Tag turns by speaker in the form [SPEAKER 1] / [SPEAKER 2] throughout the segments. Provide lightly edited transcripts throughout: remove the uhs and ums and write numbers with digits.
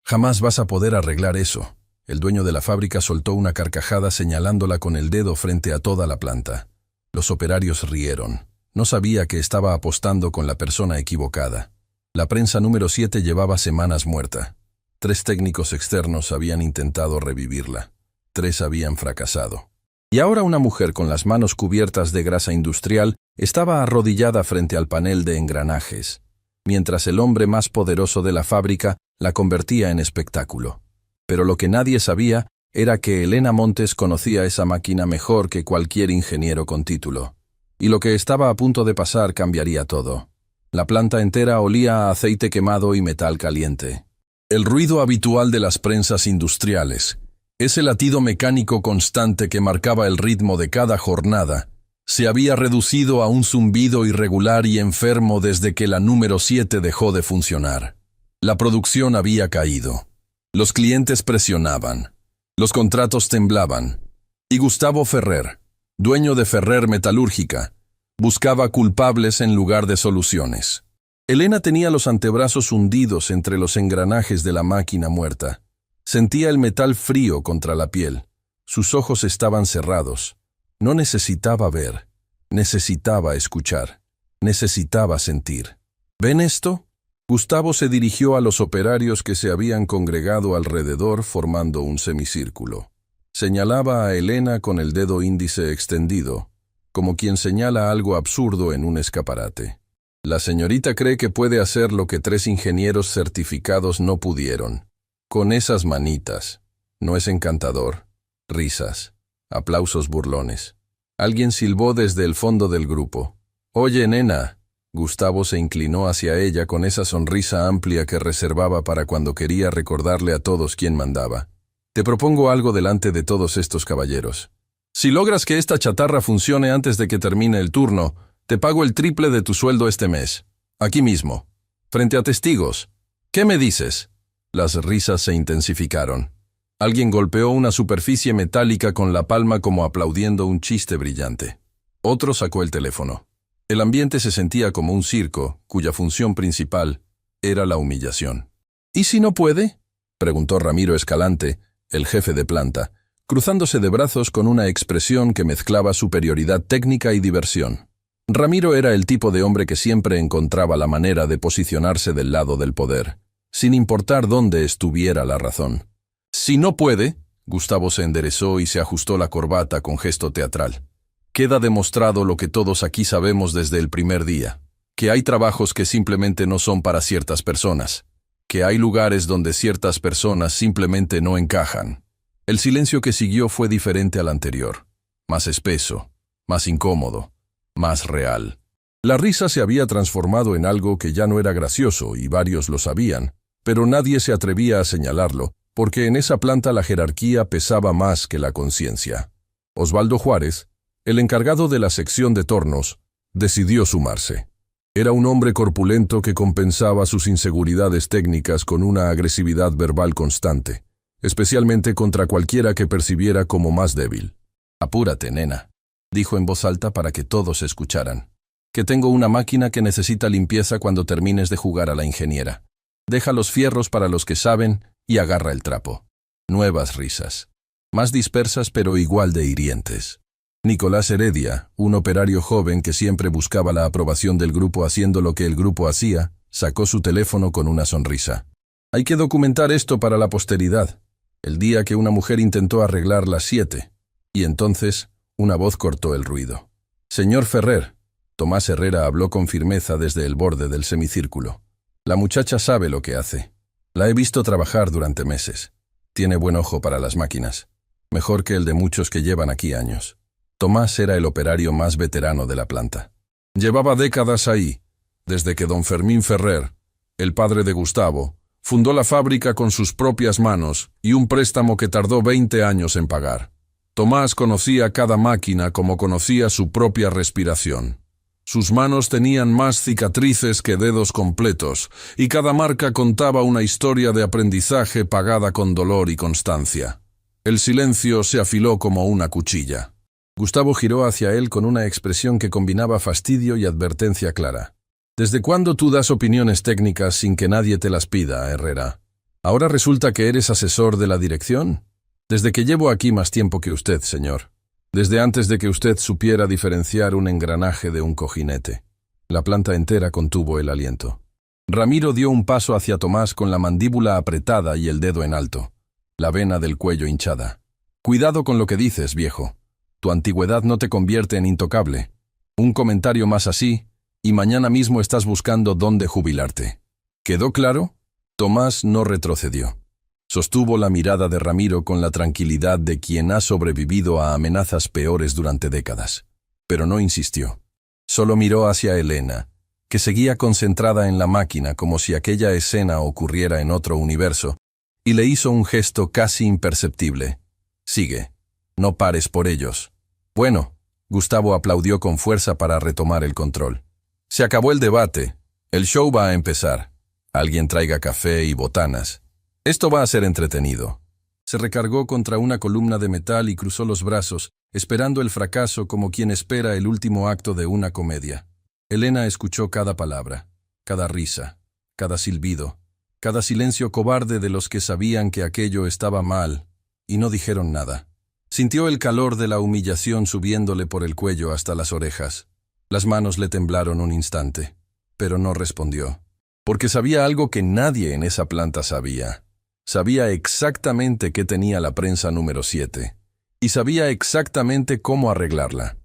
[SPEAKER 1] Jamás vas a poder arreglar eso. El dueño de la fábrica soltó una carcajada señalándola con el dedo frente a toda la planta. Los operarios rieron. No sabía que estaba apostando con la persona equivocada. La prensa número 7 llevaba semanas muerta. 3 técnicos externos habían intentado revivirla. 3 habían fracasado. Y ahora una mujer con las manos cubiertas de grasa industrial estaba arrodillada frente al panel de engranajes, mientras el hombre más poderoso de la fábrica la convertía en espectáculo. Pero lo que nadie sabía era que Elena Montes conocía esa máquina mejor que cualquier ingeniero con título. Y lo que estaba a punto de pasar cambiaría todo. La planta entera olía a aceite quemado y metal caliente. El ruido habitual de las prensas industriales, ese latido mecánico constante que marcaba el ritmo de cada jornada, se había reducido a un zumbido irregular y enfermo desde que la número 7 dejó de funcionar. La producción había caído. Los clientes presionaban. Los contratos temblaban. Y Gustavo Ferrer, dueño de Ferrer Metalúrgica, buscaba culpables en lugar de soluciones. Elena tenía los antebrazos hundidos entre los engranajes de la máquina muerta. Sentía el metal frío contra la piel. Sus ojos estaban cerrados. No necesitaba ver. Necesitaba escuchar. Necesitaba sentir. ¿Ven esto? Gustavo se dirigió a los operarios que se habían congregado alrededor formando un semicírculo. Señalaba a Elena con el dedo índice extendido, como quien señala algo absurdo en un escaparate. La señorita cree que puede hacer lo que 3 ingenieros certificados no pudieron. Con esas manitas. ¿No es encantador? Risas. Aplausos burlones. Alguien silbó desde el fondo del grupo. «Oye, nena». Gustavo se inclinó hacia ella con esa sonrisa amplia que reservaba para cuando quería recordarle a todos quién mandaba. «Te propongo algo delante de todos estos caballeros. Si logras que esta chatarra funcione antes de que termine el turno, te pago el triple de tu sueldo este mes. Aquí mismo. Frente a testigos. ¿Qué me dices?» Las risas se intensificaron. Alguien golpeó una superficie metálica con la palma como aplaudiendo un chiste brillante. Otro sacó el teléfono. El ambiente se sentía como un circo, cuya función principal era la humillación. «¿Y si no puede?», preguntó Ramiro Escalante, el jefe de planta, cruzándose de brazos con una expresión que mezclaba superioridad técnica y diversión. Ramiro era el tipo de hombre que siempre encontraba la manera de posicionarse del lado del poder, sin importar dónde estuviera la razón. «Si no puede», Gustavo se enderezó y se ajustó la corbata con gesto teatral. «Queda demostrado lo que todos aquí sabemos desde el primer día, que hay trabajos que simplemente no son para ciertas personas, que hay lugares donde ciertas personas simplemente no encajan». El silencio que siguió fue diferente al anterior, más espeso, más incómodo, más real. La risa se había transformado en algo que ya no era gracioso y varios lo sabían, pero nadie se atrevía a señalarlo, porque en esa planta la jerarquía pesaba más que la conciencia. Osvaldo Juárez, el encargado de la sección de tornos, decidió sumarse. Era un hombre corpulento que compensaba sus inseguridades técnicas con una agresividad verbal constante, especialmente contra cualquiera que percibiera como más débil. «Apúrate, nena», dijo en voz alta para que todos escucharan. «Que tengo una máquina que necesita limpieza cuando termines de jugar a la ingeniera. Deja los fierros para los que saben y agarra el trapo». Nuevas risas, más dispersas pero igual de hirientes. Nicolás Heredia, un operario joven que siempre buscaba la aprobación del grupo haciendo lo que el grupo hacía, sacó su teléfono con una sonrisa. «Hay que documentar esto para la posteridad. El día que una mujer intentó arreglar las 7. Y entonces una voz cortó el ruido. «Señor Ferrer», Tomás Herrera habló con firmeza desde el borde del semicírculo. «La muchacha sabe lo que hace. La he visto trabajar durante meses. Tiene buen ojo para las máquinas. Mejor que el de muchos que llevan aquí años». Tomás era el operario más veterano de la planta. Llevaba décadas ahí, desde que don Fermín Ferrer, el padre de Gustavo, fundó la fábrica con sus propias manos y un préstamo que tardó 20 años en pagar. Tomás conocía cada máquina como conocía su propia respiración. Sus manos tenían más cicatrices que dedos completos, y cada marca contaba una historia de aprendizaje pagada con dolor y constancia. El silencio se afiló como una cuchilla. Gustavo giró hacia él con una expresión que combinaba fastidio y advertencia clara. «¿Desde cuándo tú das opiniones técnicas sin que nadie te las pida, Herrera? ¿Ahora resulta que eres asesor de la dirección? Desde que llevo aquí más tiempo que usted, señor. Desde antes de que usted supiera diferenciar un engranaje de un cojinete. La planta entera contuvo el aliento. Ramiro dio un paso hacia Tomás con la mandíbula apretada y el dedo en alto, la vena del cuello hinchada. Cuidado con lo que dices, viejo. Tu antigüedad no te convierte en intocable. Un comentario más así, y mañana mismo estás buscando dónde jubilarte. ¿Quedó claro? Tomás no retrocedió. Sostuvo la mirada de Ramiro con la tranquilidad de quien ha sobrevivido a amenazas peores durante décadas. Pero no insistió. Solo miró hacia Elena, que seguía concentrada en la máquina como si aquella escena ocurriera en otro universo, y le hizo un gesto casi imperceptible. Sigue. No pares por ellos. Bueno, Gustavo aplaudió con fuerza para retomar el control. Se acabó el debate. El show va a empezar. Alguien traiga café y botanas. Esto va a ser entretenido. Se recargó contra una columna de metal y cruzó los brazos, esperando el fracaso como quien espera el último acto de una comedia. Elena escuchó cada palabra, cada risa, cada silbido, cada silencio cobarde de los que sabían que aquello estaba mal, y no dijeron nada. Sintió el calor de la humillación subiéndole por el cuello hasta las orejas. Las manos le temblaron un instante, pero no respondió, porque sabía algo que nadie en esa planta sabía. Sabía exactamente qué tenía la prensa número 7. Y sabía exactamente cómo arreglarla.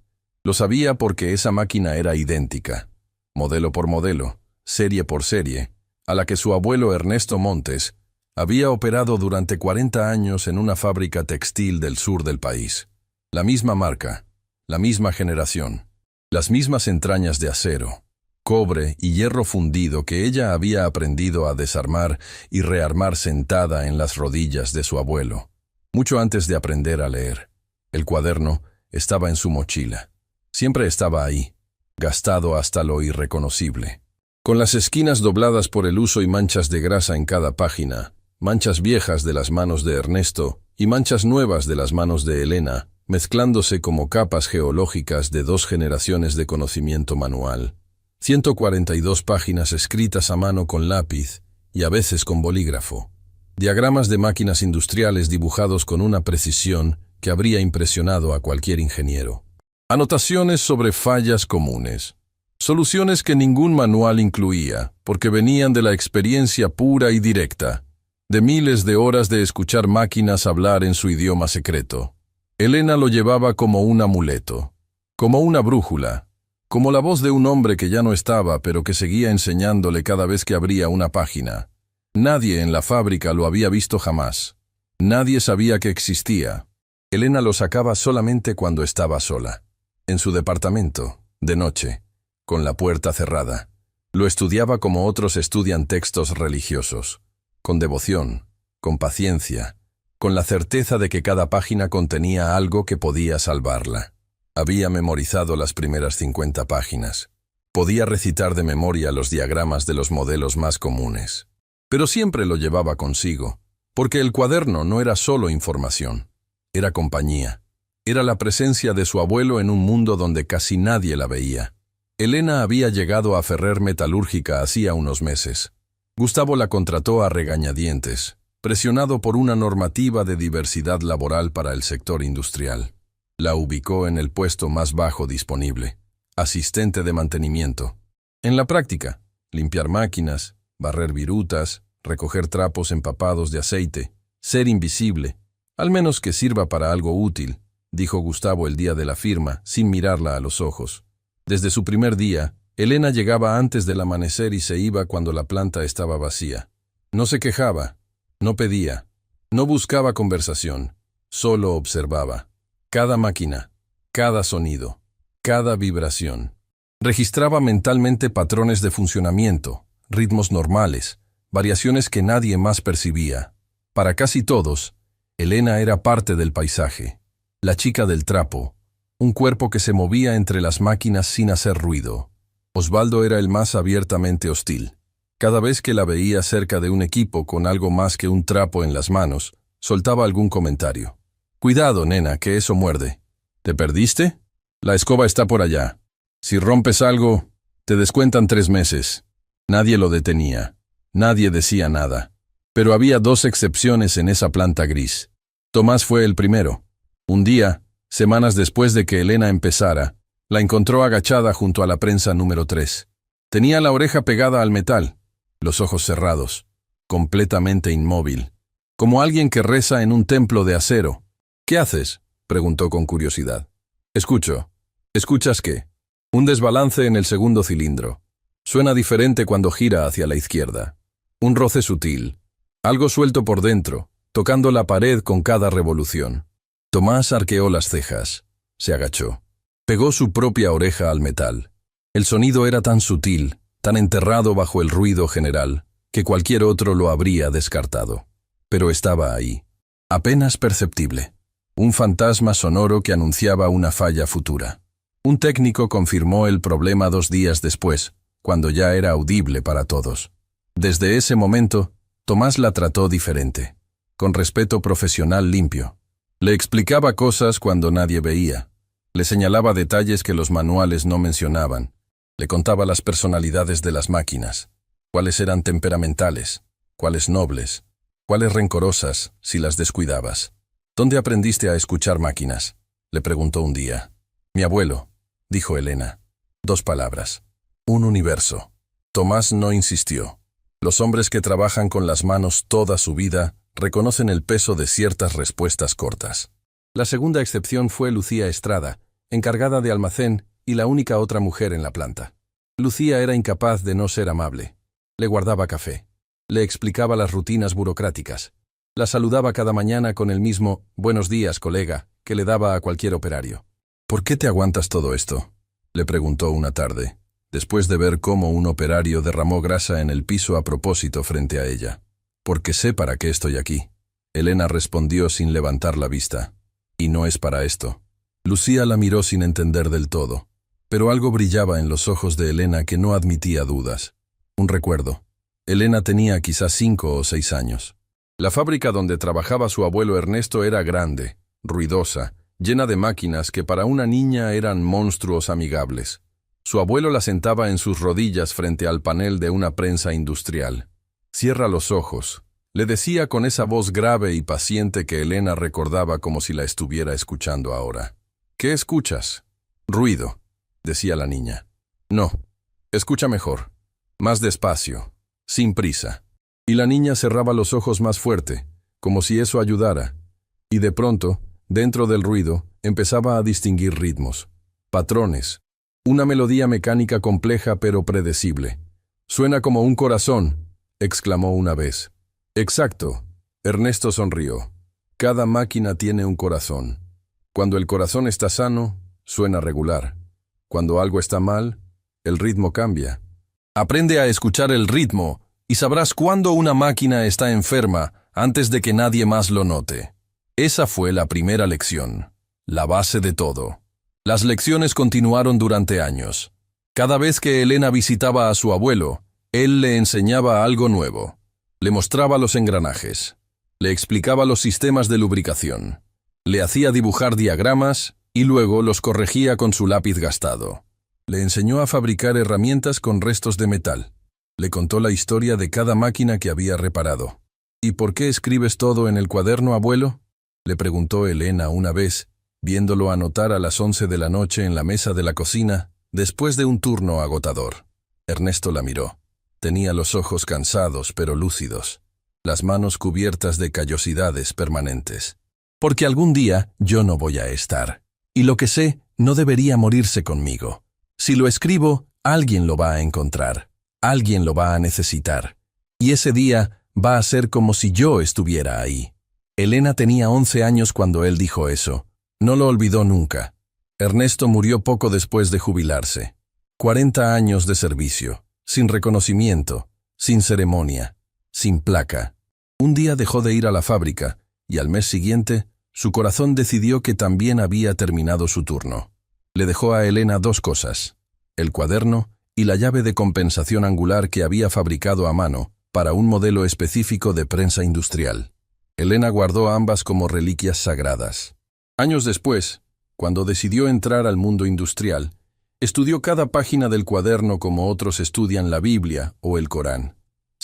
[SPEAKER 1] Lo sabía porque esa máquina era idéntica, modelo por modelo, serie por serie, a la que su abuelo Ernesto Montes había operado durante 40 años en una fábrica textil del sur del país. La misma marca, la misma generación, las mismas entrañas de acero, cobre y hierro fundido que ella había aprendido a desarmar y rearmar sentada en las rodillas de su abuelo. Mucho antes de aprender a leer, el cuaderno estaba en su mochila. Siempre estaba ahí, gastado hasta lo irreconocible. Con las esquinas dobladas por el uso y manchas de grasa en cada página, manchas viejas de las manos de Ernesto y manchas nuevas de las manos de Elena, mezclándose como capas geológicas de 2 generaciones de conocimiento manual. 142 páginas escritas a mano con lápiz y a veces con bolígrafo. Diagramas de máquinas industriales dibujados con una precisión que habría impresionado a cualquier ingeniero. Anotaciones sobre fallas comunes. Soluciones que ningún manual incluía, porque venían de la experiencia pura y directa, de miles de horas de escuchar máquinas hablar en su idioma secreto. Elena lo llevaba como un amuleto, como una brújula, como la voz de un hombre que ya no estaba, pero que seguía enseñándole cada vez que abría una página. Nadie en la fábrica lo había visto jamás. Nadie sabía que existía. Elena lo sacaba solamente cuando estaba sola. En su departamento, de noche, con la puerta cerrada. Lo estudiaba como otros estudian textos religiosos. Con devoción, con paciencia, con la certeza de que cada página contenía algo que podía salvarla. Había memorizado las primeras 50 páginas. Podía recitar de memoria los diagramas de los modelos más comunes. Pero siempre lo llevaba consigo, porque el cuaderno no era solo información, era compañía. Era la presencia de su abuelo en un mundo donde casi nadie la veía. Elena había llegado a Ferrer Metalúrgica hacía unos meses. Gustavo la contrató a regañadientes, presionado por una normativa de diversidad laboral para el sector industrial. La ubicó en el puesto más bajo disponible, asistente de mantenimiento. En la práctica, limpiar máquinas, barrer virutas, recoger trapos empapados de aceite, ser invisible, al menos que sirva para algo útil, dijo Gustavo el día de la firma, sin mirarla a los ojos. Desde su primer día, Elena llegaba antes del amanecer y se iba cuando la planta estaba vacía. No se quejaba, no pedía, no buscaba conversación, solo observaba. Cada máquina, cada sonido, cada vibración. Registraba mentalmente patrones de funcionamiento, ritmos normales, variaciones que nadie más percibía. Para casi todos, Elena era parte del paisaje, la chica del trapo, un cuerpo que se movía entre las máquinas sin hacer ruido. Osvaldo era el más abiertamente hostil. Cada vez que la veía cerca de un equipo con algo más que un trapo en las manos, soltaba algún comentario. «Cuidado, nena, que eso muerde. ¿Te perdiste? La escoba está por allá. Si rompes algo, te descuentan 3 meses». Nadie lo detenía. Nadie decía nada. Pero había dos excepciones en esa planta gris. Tomás fue el primero. Un día, semanas después de que Elena empezara, la encontró agachada junto a la prensa número 3. Tenía la oreja pegada al metal, los ojos cerrados, completamente inmóvil, como alguien que reza en un templo de acero. «¿Qué haces?», preguntó con curiosidad. «Escucho». «¿Escuchas qué?». «Un desbalance en el segundo cilindro. Suena diferente cuando gira hacia la izquierda. Un roce sutil. Algo suelto por dentro, tocando la pared con cada revolución». Tomás arqueó las cejas. Se agachó. Pegó su propia oreja al metal. El sonido era tan sutil, tan enterrado bajo el ruido general, que cualquier otro lo habría descartado. Pero estaba ahí, apenas perceptible. Un fantasma sonoro que anunciaba una falla futura. Un técnico confirmó el problema 2 días después, cuando ya era audible para todos. Desde ese momento, Tomás la trató diferente, con respeto profesional limpio. Le explicaba cosas cuando nadie veía. Le señalaba detalles que los manuales no mencionaban. Le contaba las personalidades de las máquinas, cuáles eran temperamentales, cuáles nobles, cuáles rencorosas si las descuidabas. «¿Dónde aprendiste a escuchar máquinas?», le preguntó un día. «Mi abuelo», dijo Elena. 2 palabras. Un universo. Tomás no insistió. Los hombres que trabajan con las manos toda su vida reconocen el peso de ciertas respuestas cortas. La segunda excepción fue Lucía Estrada, encargada de almacén y la única otra mujer en la planta. Lucía era incapaz de no ser amable. Le guardaba café. Le explicaba las rutinas burocráticas. La saludaba cada mañana con el mismo «buenos días, colega» que le daba a cualquier operario. «¿Por qué te aguantas todo esto?», le preguntó una tarde, después de ver cómo un operario derramó grasa en el piso a propósito frente a ella. «Porque sé para qué estoy aquí», Elena respondió sin levantar la vista. «Y no es para esto». Lucía la miró sin entender del todo, pero algo brillaba en los ojos de Elena que no admitía dudas. Un recuerdo. Elena tenía quizás 5 o 6 años. La fábrica donde trabajaba su abuelo Ernesto era grande, ruidosa, llena de máquinas que para una niña eran monstruos amigables. Su abuelo la sentaba en sus rodillas frente al panel de una prensa industrial. «Cierra los ojos», le decía con esa voz grave y paciente que Elena recordaba como si la estuviera escuchando ahora. «¿Qué escuchas?». «Ruido», decía la niña. «No, escucha mejor, más despacio, sin prisa». Y la niña cerraba los ojos más fuerte, como si eso ayudara. Y de pronto, dentro del ruido, empezaba a distinguir ritmos, patrones, una melodía mecánica compleja pero predecible. «Suena como un corazón», exclamó una vez. «Exacto», Ernesto sonrió. «Cada máquina tiene un corazón. Cuando el corazón está sano, suena regular. Cuando algo está mal, el ritmo cambia. Aprende a escuchar el ritmo y sabrás cuándo una máquina está enferma antes de que nadie más lo note». Esa fue la primera lección, la base de todo. Las lecciones continuaron durante años. Cada vez que Elena visitaba a su abuelo, él le enseñaba algo nuevo. Le mostraba los engranajes, le explicaba los sistemas de lubricación, le hacía dibujar diagramas y luego los corregía con su lápiz gastado. Le enseñó a fabricar herramientas con restos de metal. Le contó la historia de cada máquina que había reparado. «¿Y por qué escribes todo en el cuaderno, abuelo?», le preguntó Elena una vez, viéndolo anotar a las 11 de la noche en la mesa de la cocina, después de un turno agotador. Ernesto la miró. Tenía los ojos cansados pero lúcidos, las manos cubiertas de callosidades permanentes. «Porque algún día yo no voy a estar, y lo que sé no debería morirse conmigo. Si lo escribo, alguien lo va a encontrar, alguien lo va a necesitar, y ese día va a ser como si yo estuviera ahí». Elena tenía 11 años cuando él dijo eso. No lo olvidó nunca. Ernesto murió poco después de jubilarse. 40 años de servicio, sin reconocimiento, sin ceremonia, sin placa. Un día dejó de ir a la fábrica, y al mes siguiente, su corazón decidió que también había terminado su turno. Le dejó a Elena 2 cosas, el cuaderno y la llave de compensación angular que había fabricado a mano para un modelo específico de prensa industrial. Elena guardó ambas como reliquias sagradas. Años después, cuando decidió entrar al mundo industrial, estudió cada página del cuaderno como otros estudian la Biblia o el Corán.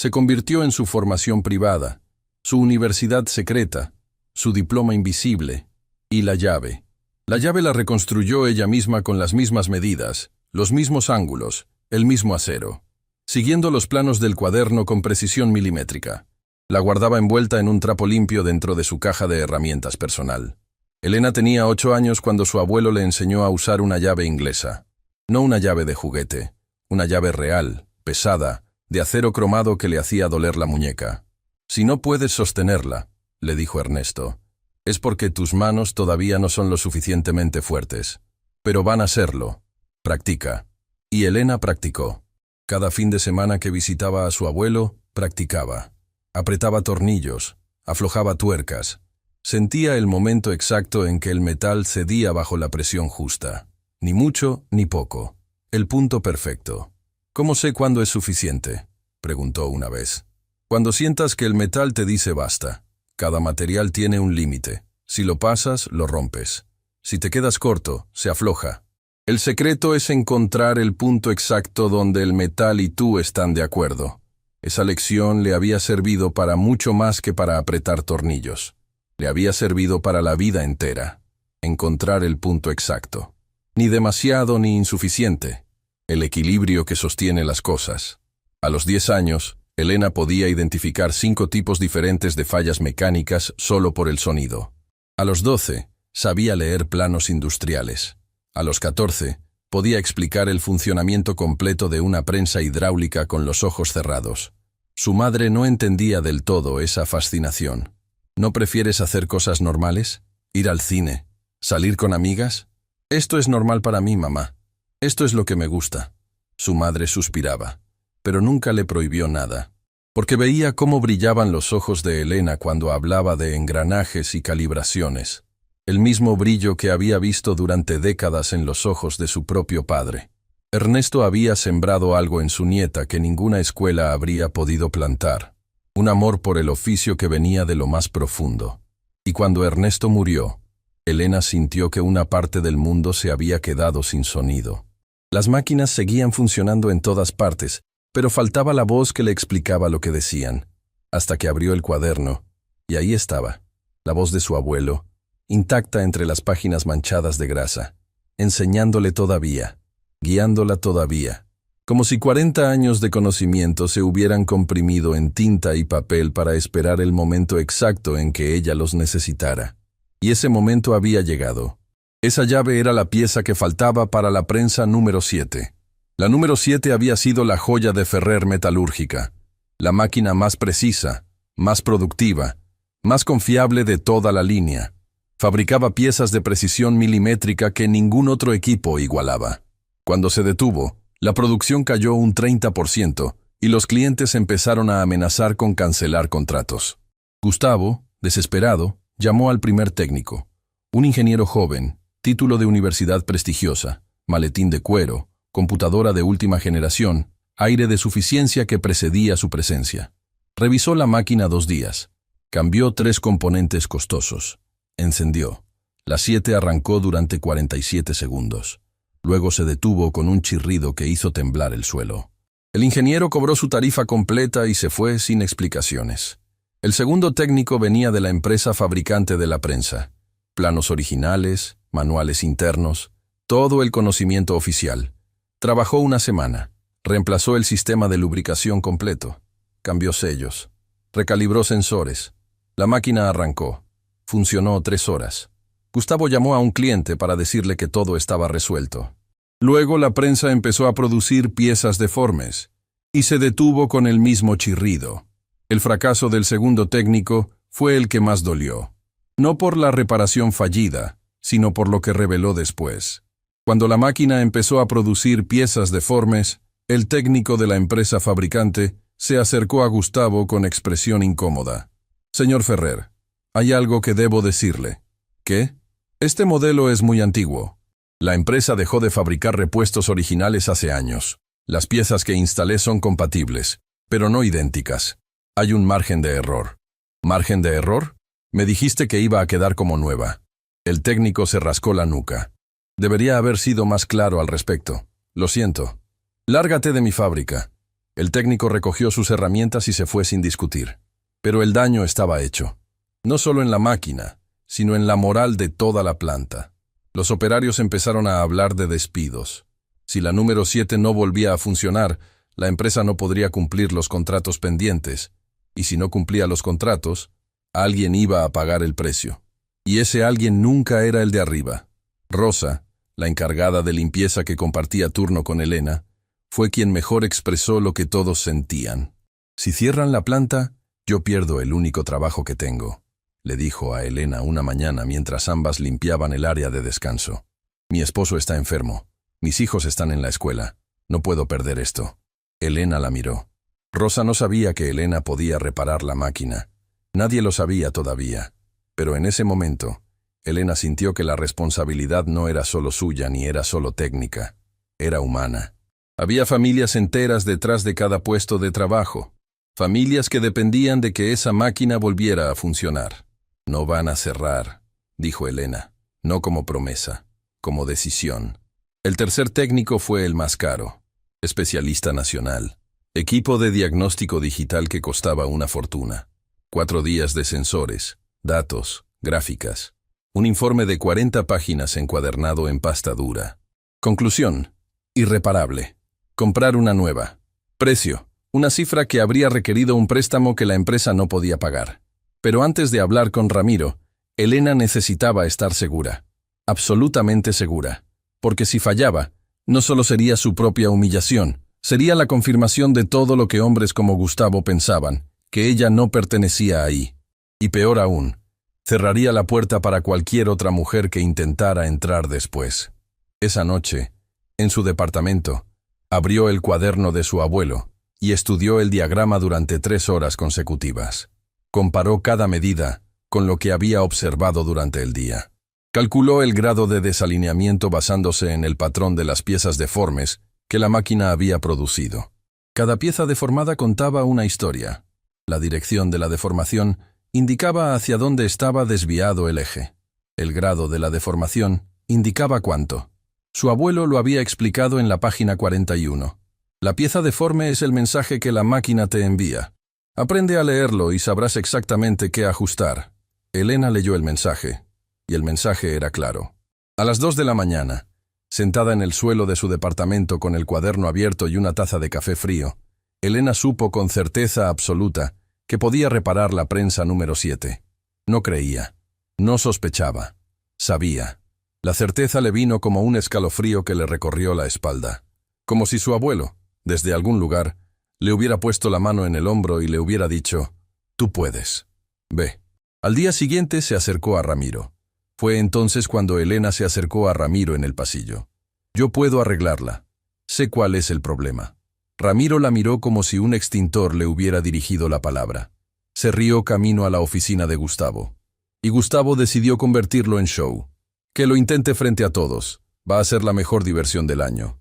[SPEAKER 1] Se convirtió en su formación privada, su universidad secreta, su diploma invisible y la llave. La llave la reconstruyó ella misma con las mismas medidas, los mismos ángulos, el mismo acero, siguiendo los planos del cuaderno con precisión milimétrica. La guardaba envuelta en un trapo limpio dentro de su caja de herramientas personal. Elena tenía 8 años cuando su abuelo le enseñó a usar una llave inglesa. No una llave de juguete, una llave real, pesada, de acero cromado que le hacía doler la muñeca. «Si no puedes sostenerla», le dijo Ernesto, «es porque tus manos todavía no son lo suficientemente fuertes. Pero van a serlo. Practica». Y Elena practicó. Cada fin de semana que visitaba a su abuelo, practicaba. Apretaba tornillos, aflojaba tuercas. Sentía el momento exacto en que el metal cedía bajo la presión justa. Ni mucho ni poco. El punto perfecto. «¿Cómo sé cuándo es suficiente?», preguntó una vez. «Cuando sientas que el metal te dice basta. Cada material tiene un límite. Si lo pasas, lo rompes. Si te quedas corto, se afloja. El secreto es encontrar el punto exacto donde el metal y tú están de acuerdo». Esa lección le había servido para mucho más que para apretar tornillos. Le había servido para la vida entera. Encontrar el punto exacto. Ni demasiado ni insuficiente. El equilibrio que sostiene las cosas. A los 10 años, Elena podía identificar 5 tipos diferentes de fallas mecánicas solo por el sonido. A los 12, sabía leer planos industriales. A los 14, podía explicar el funcionamiento completo de una prensa hidráulica con los ojos cerrados. Su madre no entendía del todo esa fascinación. ¿No prefieres hacer cosas normales? ¿Ir al cine? ¿Salir con amigas? Esto es normal para mí, mamá. Esto es lo que me gusta. Su madre suspiraba, pero nunca le prohibió nada, porque veía cómo brillaban los ojos de Elena cuando hablaba de engranajes y calibraciones, el mismo brillo que había visto durante décadas en los ojos de su propio padre. Ernesto había sembrado algo en su nieta que ninguna escuela habría podido plantar, un amor por el oficio que venía de lo más profundo. Y cuando Ernesto murió, Elena sintió que una parte del mundo se había quedado sin sonido. Las máquinas seguían funcionando en todas partes, pero faltaba la voz que le explicaba lo que decían, hasta que abrió el cuaderno, y ahí estaba, la voz de su abuelo, intacta entre las páginas manchadas de grasa, enseñándole todavía, guiándola todavía, como si 40 años de conocimiento se hubieran comprimido en tinta y papel para esperar el momento exacto en que ella los necesitara. Y ese momento había llegado. Esa llave era la pieza que faltaba para la prensa número 7. La número 7 había sido la joya de Ferrer Metalúrgica, la máquina más precisa, más productiva, más confiable de toda la línea. Fabricaba piezas de precisión milimétrica que ningún otro equipo igualaba. Cuando se detuvo, la producción cayó un 30% y los clientes empezaron a amenazar con cancelar contratos. Gustavo, desesperado, llamó al primer técnico, un ingeniero joven, título de universidad prestigiosa, maletín de cuero, computadora de última generación, aire de suficiencia que precedía su presencia. Revisó la máquina 2 días. Cambió 3 componentes costosos. Encendió. La 7 arrancó durante 47 segundos. Luego se detuvo con un chirrido que hizo temblar el suelo. El ingeniero cobró su tarifa completa y se fue sin explicaciones. El segundo técnico venía de la empresa fabricante de la prensa. Planos originales, manuales internos, todo el conocimiento oficial. Trabajó una semana. Reemplazó el sistema de lubricación completo. Cambió sellos. Recalibró sensores. La máquina arrancó. Funcionó 3 horas. Gustavo llamó a un cliente para decirle que todo estaba resuelto. Luego la prensa empezó a producir piezas deformes y se detuvo con el mismo chirrido. El fracaso del segundo técnico fue el que más dolió. No por la reparación fallida, sino por lo que reveló después. Cuando la máquina empezó a producir piezas deformes, el técnico de la empresa fabricante se acercó a Gustavo con expresión incómoda. «Señor Ferrer, hay algo que debo decirle». «¿Qué?» «Este modelo es muy antiguo. La empresa dejó de fabricar repuestos originales hace años. Las piezas que instalé son compatibles, pero no idénticas. Hay un margen de error». «¿Margen de error? Me dijiste que iba a quedar como nueva». El técnico se rascó la nuca. «Debería haber sido más claro al respecto. Lo siento. Lárgate de mi fábrica». El técnico recogió sus herramientas y se fue sin discutir. Pero el daño estaba hecho. No solo en la máquina, sino en la moral de toda la planta. Los operarios empezaron a hablar de despidos. Si la número 7 no volvía a funcionar, la empresa no podría cumplir los contratos pendientes. Y si no cumplía los contratos, alguien iba a pagar el precio. Y ese alguien nunca era el de arriba. Rosa, la encargada de limpieza que compartía turno con Elena, fue quien mejor expresó lo que todos sentían. «Si cierran la planta, yo pierdo el único trabajo que tengo», le dijo a Elena una mañana mientras ambas limpiaban el área de descanso. «Mi esposo está enfermo. Mis hijos están en la escuela. No puedo perder esto». Elena la miró. Rosa no sabía que Elena podía reparar la máquina. Nadie lo sabía todavía. Pero en ese momento, Elena sintió que la responsabilidad no era solo suya ni era solo técnica. Era humana. Había familias enteras detrás de cada puesto de trabajo. Familias que dependían de que esa máquina volviera a funcionar. «No van a cerrar», dijo Elena. No como promesa, como decisión. El tercer técnico fue el más caro. Especialista nacional. Equipo de diagnóstico digital que costaba una fortuna. 4 días de sensores, datos, gráficas. Un informe de 40 páginas encuadernado en pasta dura. Conclusión: irreparable. Comprar una nueva. Precio: una cifra que habría requerido un préstamo que la empresa no podía pagar. Pero antes de hablar con Ramiro, Elena necesitaba estar segura. Absolutamente segura. Porque si fallaba, no solo sería su propia humillación, sería la confirmación de todo lo que hombres como Gustavo pensaban, que ella no pertenecía ahí. Y peor aún, cerraría la puerta para cualquier otra mujer que intentara entrar después. Esa noche, en su departamento, abrió el cuaderno de su abuelo y estudió el diagrama durante 3 horas consecutivas. Comparó cada medida con lo que había observado durante el día. Calculó el grado de desalineamiento basándose en el patrón de las piezas deformes que la máquina había producido. Cada pieza deformada contaba una historia. La dirección de la deformación indicaba hacia dónde estaba desviado el eje. El grado de la deformación indicaba cuánto. Su abuelo lo había explicado en la página 41. La pieza deforme es el mensaje que la máquina te envía. Aprende a leerlo y sabrás exactamente qué ajustar. Elena leyó el mensaje, y el mensaje era claro. A las 2 de la mañana, sentada en el suelo de su departamento con el cuaderno abierto y una taza de café frío, Elena supo con certeza absoluta que podía reparar la prensa número 7. No creía, no sospechaba, sabía. La certeza le vino como un escalofrío que le recorrió la espalda, como si su abuelo, desde algún lugar, le hubiera puesto la mano en el hombro y le hubiera dicho: «Tú puedes. Ve». Al día siguiente se acercó a Ramiro. Fue entonces cuando Elena se acercó a Ramiro en el pasillo. «Yo puedo arreglarla. Sé cuál es el problema». Ramiro la miró como si un extintor le hubiera dirigido la palabra. Se rió camino a la oficina de Gustavo. Y Gustavo decidió convertirlo en show. «Que lo intente frente a todos. Va a ser la mejor diversión del año».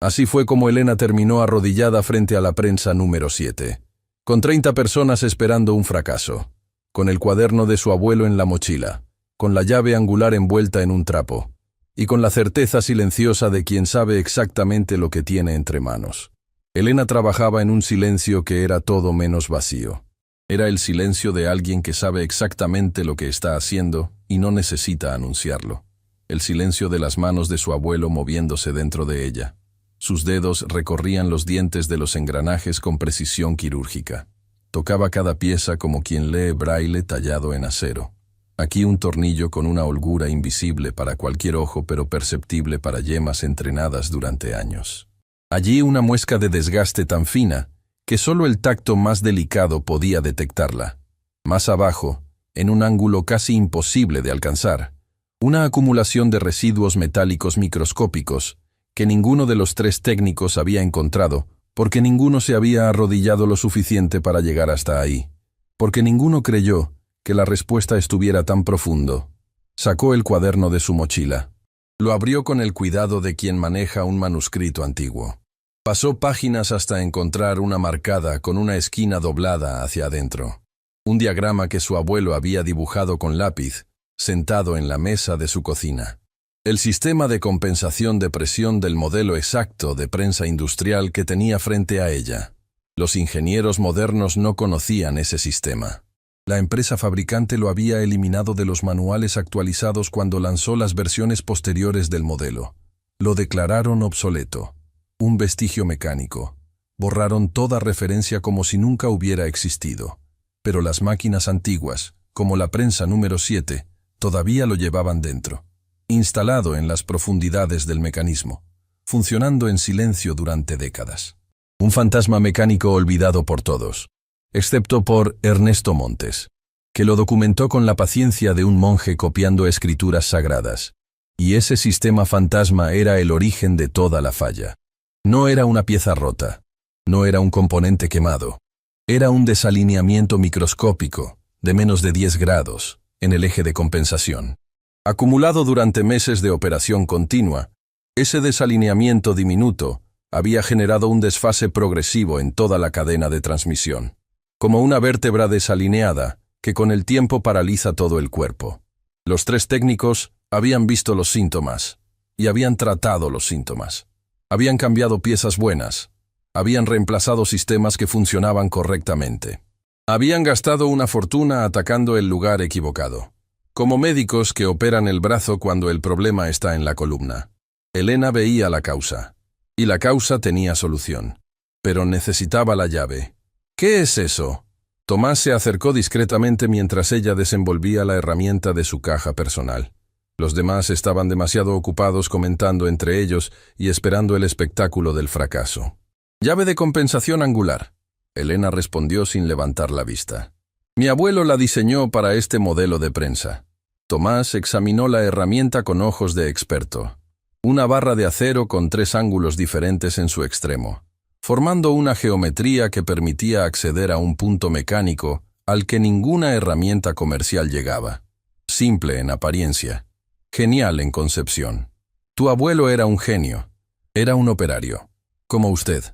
[SPEAKER 1] Así fue como Elena terminó arrodillada frente a la prensa número 7, con 30 personas esperando un fracaso, con el cuaderno de su abuelo en la mochila, con la llave angular envuelta en un trapo, y con la certeza silenciosa de quien sabe exactamente lo que tiene entre manos. Elena trabajaba en un silencio que era todo menos vacío. Era el silencio de alguien que sabe exactamente lo que está haciendo y no necesita anunciarlo. El silencio de las manos de su abuelo moviéndose dentro de ella. Sus dedos recorrían los dientes de los engranajes con precisión quirúrgica. Tocaba cada pieza como quien lee braille tallado en acero. Aquí un tornillo con una holgura invisible para cualquier ojo pero perceptible para yemas entrenadas durante años. Allí una muesca de desgaste tan fina que solo el tacto más delicado podía detectarla. Más abajo, en un ángulo casi imposible de alcanzar, una acumulación de residuos metálicos microscópicos que ninguno de los 3 técnicos había encontrado, porque ninguno se había arrodillado lo suficiente para llegar hasta ahí, porque ninguno creyó que la respuesta estuviera tan profundo. Sacó el cuaderno de su mochila. Lo abrió con el cuidado de quien maneja un manuscrito antiguo. Pasó páginas hasta encontrar una marcada con una esquina doblada hacia adentro. Un diagrama que su abuelo había dibujado con lápiz, sentado en la mesa de su cocina. El sistema de compensación de presión del modelo exacto de prensa industrial que tenía frente a ella. Los ingenieros modernos no conocían ese sistema. La empresa fabricante lo había eliminado de los manuales actualizados cuando lanzó las versiones posteriores del modelo. Lo declararon obsoleto, un vestigio mecánico. Borraron toda referencia como si nunca hubiera existido. Pero las máquinas antiguas, como la prensa número 7, todavía lo llevaban dentro, instalado en las profundidades del mecanismo, funcionando en silencio durante décadas. Un fantasma mecánico olvidado por todos, excepto por Ernesto Montes, que lo documentó con la paciencia de un monje copiando escrituras sagradas. Y ese sistema fantasma era el origen de toda la falla. No era una pieza rota, no era un componente quemado, era un desalineamiento microscópico de menos de 10 grados en el eje de compensación. Acumulado durante meses de operación continua, ese desalineamiento diminuto había generado un desfase progresivo en toda la cadena de transmisión, como una vértebra desalineada que con el tiempo paraliza todo el cuerpo. Los 3 técnicos habían visto los síntomas y habían tratado los síntomas. Habían cambiado piezas buenas, habían reemplazado sistemas que funcionaban correctamente. Habían gastado una fortuna atacando el lugar equivocado, como médicos que operan el brazo cuando el problema está en la columna. Elena veía la causa, y la causa tenía solución, pero necesitaba la llave. ¿Qué es eso? Tomás se acercó discretamente mientras ella desenvolvía la herramienta de su caja personal. Los demás estaban demasiado ocupados comentando entre ellos y esperando el espectáculo del fracaso. «Llave de compensación angular», Elena respondió sin levantar la vista. «Mi abuelo la diseñó para este modelo de prensa». Tomás examinó la herramienta con ojos de experto. Una barra de acero con 3 ángulos diferentes en su extremo, formando una geometría que permitía acceder a un punto mecánico al que ninguna herramienta comercial llegaba. Simple en apariencia, genial en concepción. Tu abuelo era un genio, era un operario, como usted.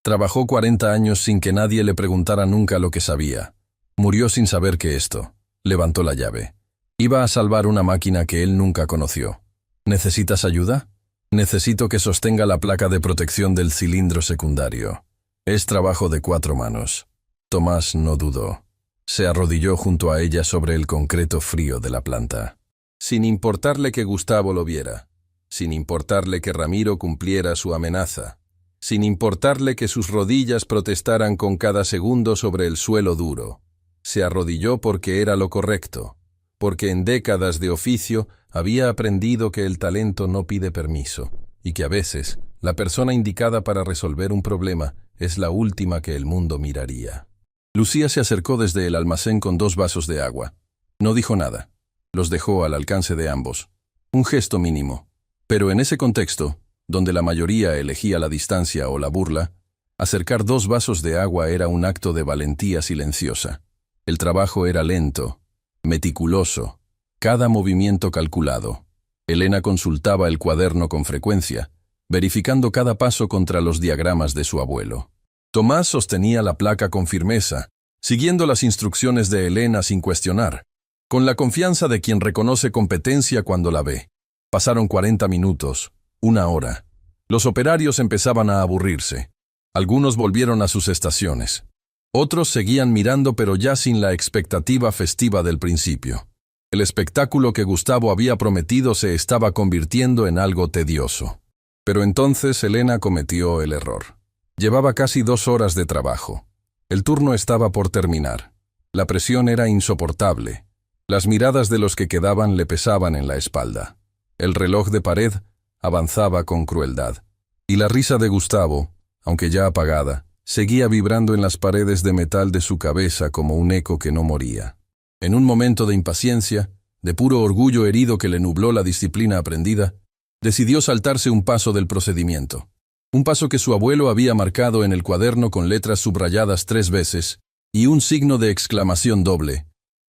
[SPEAKER 1] Trabajó 40 años sin que nadie le preguntara nunca lo que sabía. Murió sin saber que esto. Levantó la llave. Iba a salvar una máquina que él nunca conoció. ¿Necesitas ayuda? Necesito que sostenga la placa de protección del cilindro secundario. Es trabajo de 4 manos. Tomás no dudó. Se arrodilló junto a ella sobre el concreto frío de la planta. Sin importarle que Gustavo lo viera, sin importarle que Ramiro cumpliera su amenaza, sin importarle que sus rodillas protestaran con cada segundo sobre el suelo duro, se arrodilló porque era lo correcto, porque en décadas de oficio había aprendido que el talento no pide permiso, y que a veces la persona indicada para resolver un problema es la última que el mundo miraría. Lucía se acercó desde el almacén con 2 vasos de agua. No dijo nada. Los dejó al alcance de ambos. Un gesto mínimo. Pero en ese contexto, donde la mayoría elegía la distancia o la burla, acercar 2 vasos de agua era un acto de valentía silenciosa. El trabajo era lento, meticuloso, cada movimiento calculado. Elena consultaba el cuaderno con frecuencia, verificando cada paso contra los diagramas de su abuelo. Tomás sostenía la placa con firmeza, siguiendo las instrucciones de Elena sin cuestionar, con la confianza de quien reconoce competencia cuando la ve. Pasaron 40 minutos, 1 hora. Los operarios empezaban a aburrirse. Algunos volvieron a sus estaciones. Otros seguían mirando pero ya sin la expectativa festiva del principio. El espectáculo que Gustavo había prometido se estaba convirtiendo en algo tedioso. Pero entonces Elena cometió el error. Llevaba casi 2 horas de trabajo. El turno estaba por terminar. La presión era insoportable. Las miradas de los que quedaban le pesaban en la espalda. El reloj de pared avanzaba con crueldad. Y la risa de Gustavo, aunque ya apagada, seguía vibrando en las paredes de metal de su cabeza como un eco que no moría. En un momento de impaciencia, de puro orgullo herido que le nubló la disciplina aprendida, decidió saltarse un paso del procedimiento. Un paso que su abuelo había marcado en el cuaderno con letras subrayadas 3 veces y un signo de exclamación doble.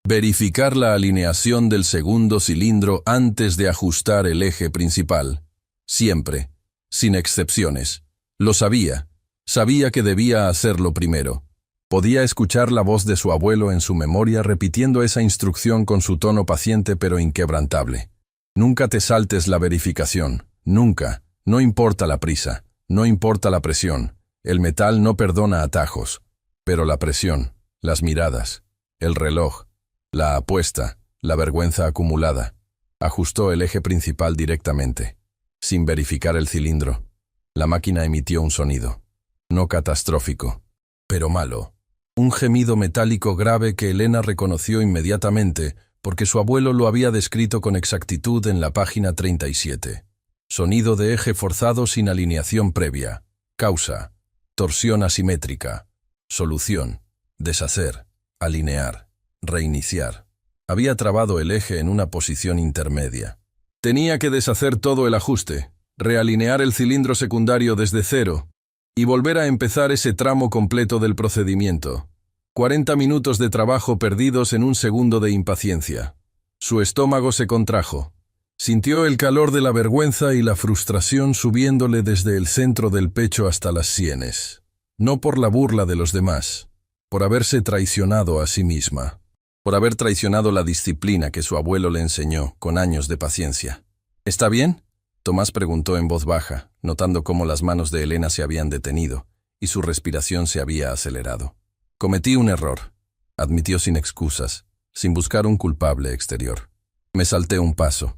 [SPEAKER 1] Verificar la alineación del segundo cilindro antes de ajustar el eje principal. Siempre, sin excepciones. Lo sabía. Sabía que debía hacerlo primero. Podía escuchar la voz de su abuelo en su memoria repitiendo esa instrucción con su tono paciente pero inquebrantable. Nunca te saltes la verificación. Nunca. No importa la prisa. No importa la presión. El metal no perdona atajos, pero la presión, las miradas, el reloj, la apuesta, la vergüenza acumulada. Ajustó el eje principal directamente, sin verificar el cilindro. La máquina emitió un sonido, no catastrófico, pero malo. Un gemido metálico grave que Elena reconoció inmediatamente porque su abuelo lo había descrito con exactitud en la página 37. Sonido de eje forzado sin alineación previa. Causa: torsión asimétrica. Solución: deshacer, alinear, reiniciar. Había trabado el eje en una posición intermedia. Tenía que deshacer todo el ajuste, realinear el cilindro secundario desde cero y volver a empezar ese tramo completo del procedimiento. 40 minutos de trabajo perdidos en un segundo de impaciencia. Su estómago se contrajo. Sintió el calor de la vergüenza y la frustración subiéndole desde el centro del pecho hasta las sienes. No por la burla de los demás, por haberse traicionado a sí misma, por haber traicionado la disciplina que su abuelo le enseñó con años de paciencia. ¿Está bien?, Tomás preguntó en voz baja, notando cómo las manos de Elena se habían detenido y su respiración se había acelerado. Cometí un error, admitió sin excusas, sin buscar un culpable exterior. Me salté un paso.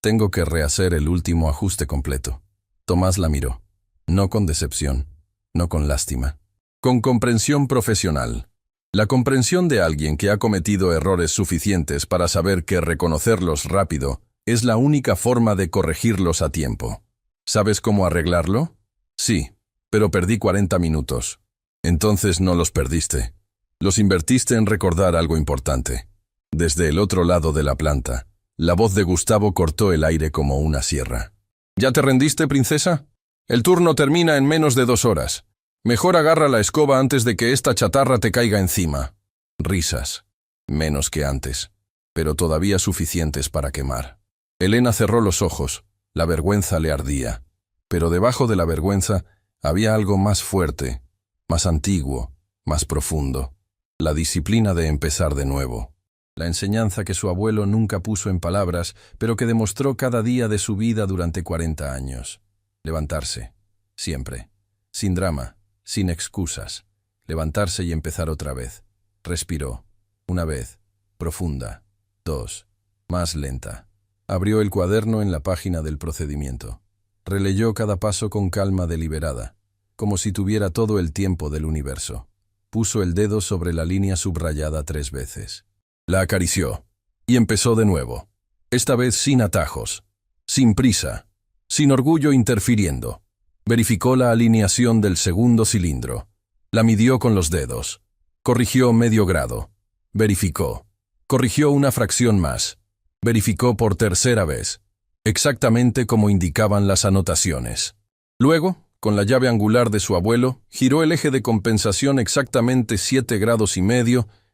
[SPEAKER 1] Tengo que rehacer el último ajuste completo. Tomás la miró, no con decepción, no con lástima, con comprensión profesional. La comprensión de alguien que ha cometido errores suficientes para saber que reconocerlos rápido es la única forma de corregirlos a tiempo. ¿Sabes cómo arreglarlo? Sí, pero perdí 40 minutos. Entonces no los perdiste. Los invertiste en recordar algo importante. Desde el otro lado de la planta, la voz de Gustavo cortó el aire como una sierra. ¿Ya te rendiste, princesa? El turno termina en menos de 2 horas. Mejor agarra la escoba antes de que esta chatarra te caiga encima. Risas. Menos que antes, pero todavía suficientes para quemar. Elena cerró los ojos. La vergüenza le ardía. Pero debajo de la vergüenza había algo más fuerte, más antiguo, más profundo. La disciplina de empezar de nuevo. La enseñanza que su abuelo nunca puso en palabras, pero que demostró cada día de su vida durante 40 años. Levantarse. Siempre. Sin drama, sin excusas. Levantarse y empezar otra vez. Respiró. 1 vez. Profunda. 2. Más lenta. Abrió el cuaderno en la página del procedimiento. Releyó cada paso con calma deliberada, como si tuviera todo el tiempo del universo. Puso el dedo sobre la línea subrayada 3 veces. La acarició y empezó de nuevo. Esta vez sin atajos, sin prisa, sin orgullo interfiriendo. Verificó la alineación del segundo cilindro. La midió con los dedos. Corrigió medio grado. Verificó. Corrigió una fracción más. Verificó por 3ª vez, exactamente como indicaban las anotaciones. Luego, con la llave angular de su abuelo, giró el eje de compensación exactamente 7,5 grados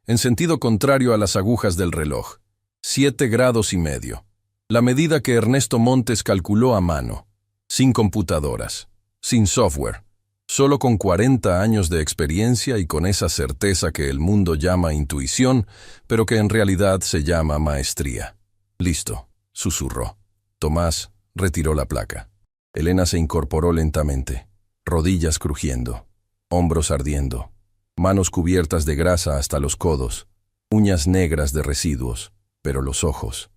[SPEAKER 1] en sentido contrario a las agujas del reloj. 7,5 grados. La medida que Ernesto Montes calculó a mano, sin computadoras, sin software, solo con 40 años de experiencia y con esa certeza que el mundo llama intuición, pero que en realidad se llama maestría. Listo, susurró. Tomás retiró la placa. Elena se incorporó lentamente, rodillas crujiendo, hombros ardiendo, manos cubiertas de grasa hasta los codos, uñas negras de residuos, pero los ojos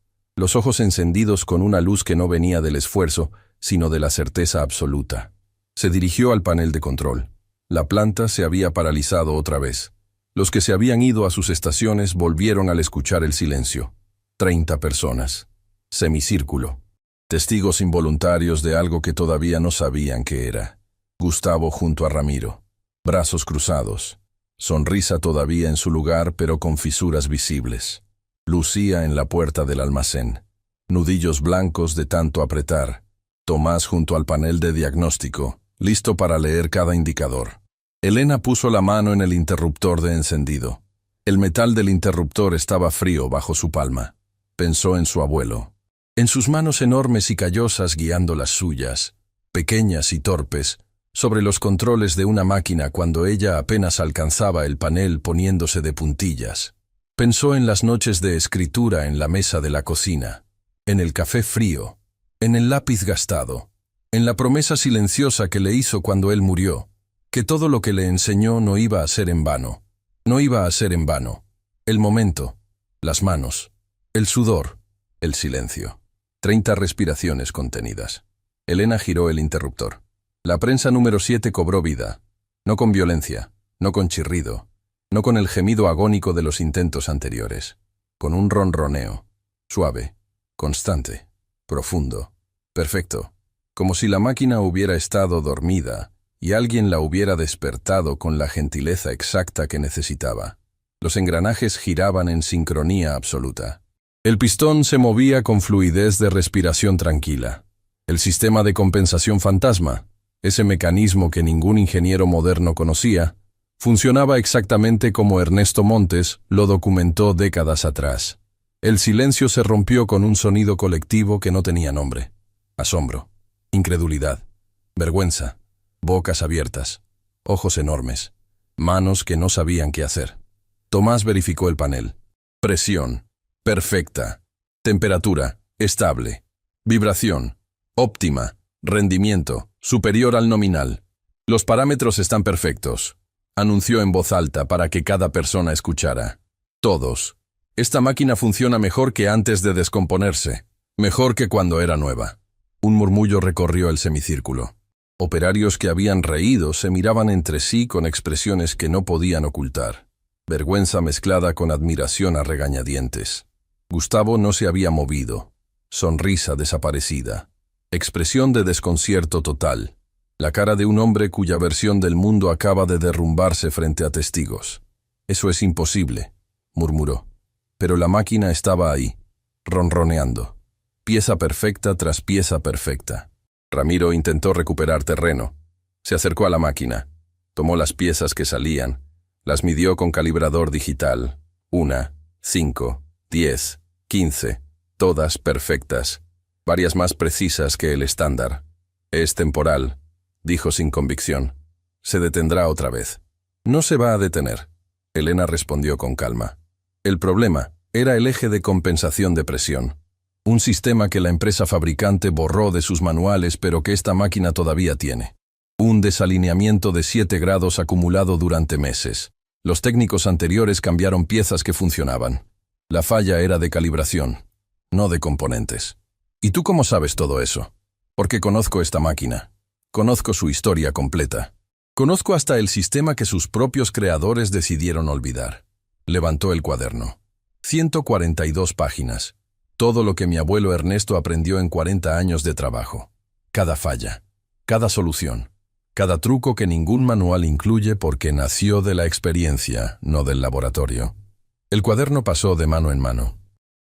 [SPEAKER 1] encendidos con una luz que no venía del esfuerzo, sino de la certeza absoluta. Se dirigió al panel de control. La planta se había paralizado otra vez. Los que se habían ido a sus estaciones volvieron al escuchar el silencio. 30 personas. Semicírculo. Testigos involuntarios de algo que todavía no sabían qué era. Gustavo junto a Ramiro. Brazos cruzados. Sonrisa todavía en su lugar, pero con fisuras visibles. Lucía en la puerta del almacén. Nudillos blancos de tanto apretar. Tomás junto al panel de diagnóstico, listo para leer cada indicador. Elena puso la mano en el interruptor de encendido. El metal del interruptor estaba frío bajo su palma. Pensó en su abuelo, en sus manos enormes y callosas guiando las suyas, pequeñas y torpes, sobre los controles de una máquina cuando ella apenas alcanzaba el panel poniéndose de puntillas. Pensó en las noches de escritura en la mesa de la cocina, en el café frío, en el lápiz gastado, en la promesa silenciosa que le hizo cuando él murió, que todo lo que le enseñó no iba a ser en vano. No iba a ser en vano. El momento, las manos, el sudor, el silencio. 30 respiraciones contenidas. Elena giró el interruptor. La prensa número 7 cobró vida. No con violencia, no con chirrido, no con el gemido agónico de los intentos anteriores. Con un ronroneo, suave, constante, profundo, perfecto, como si la máquina hubiera estado dormida y alguien la hubiera despertado con la gentileza exacta que necesitaba. Los engranajes giraban en sincronía absoluta. El pistón se movía con fluidez de respiración tranquila. El sistema de compensación fantasma, ese mecanismo que ningún ingeniero moderno conocía, funcionaba exactamente como Ernesto Montes lo documentó décadas atrás. El silencio se rompió con un sonido colectivo que no tenía nombre. Asombro, incredulidad, vergüenza, bocas abiertas, ojos enormes, manos que no sabían qué hacer. Tomás verificó el panel. Presión, perfecta. Temperatura, estable. Vibración, óptima. Rendimiento, superior al nominal. Los parámetros están perfectos, anunció en voz alta para que cada persona escuchara. Todos. Esta máquina funciona mejor que antes de descomponerse, mejor que cuando era nueva. Un murmullo recorrió el semicírculo. Operarios que habían reído se miraban entre sí con expresiones que no podían ocultar. Vergüenza mezclada con admiración a regañadientes. Gustavo no se había movido. Sonrisa desaparecida. Expresión de desconcierto total. La cara de un hombre cuya versión del mundo acaba de derrumbarse frente a testigos. Eso es imposible, murmuró. Pero la máquina estaba ahí, ronroneando. Pieza perfecta tras pieza perfecta. Ramiro intentó recuperar terreno. Se acercó a la máquina. Tomó las piezas que salían. Las midió con calibrador digital. 1, 5, 10, 15. Todas perfectas. Varias más precisas que el estándar. Es temporal, dijo sin convicción. Se detendrá otra vez. No se va a detener. Elena respondió con calma. El problema era el eje de compensación de presión. Un sistema que la empresa fabricante borró de sus manuales pero que esta máquina todavía tiene. Un desalineamiento de 7 grados acumulado durante meses. Los técnicos anteriores cambiaron piezas que funcionaban. La falla era de calibración, no de componentes. ¿Y tú cómo sabes todo eso? Porque conozco esta máquina. Conozco su historia completa. Conozco hasta el sistema que sus propios creadores decidieron olvidar. Levantó el cuaderno. 142 páginas. Todo lo que mi abuelo Ernesto aprendió en 40 años de trabajo. Cada falla, cada solución, cada truco que ningún manual incluye porque nació de la experiencia, no del laboratorio. El cuaderno pasó de mano en mano.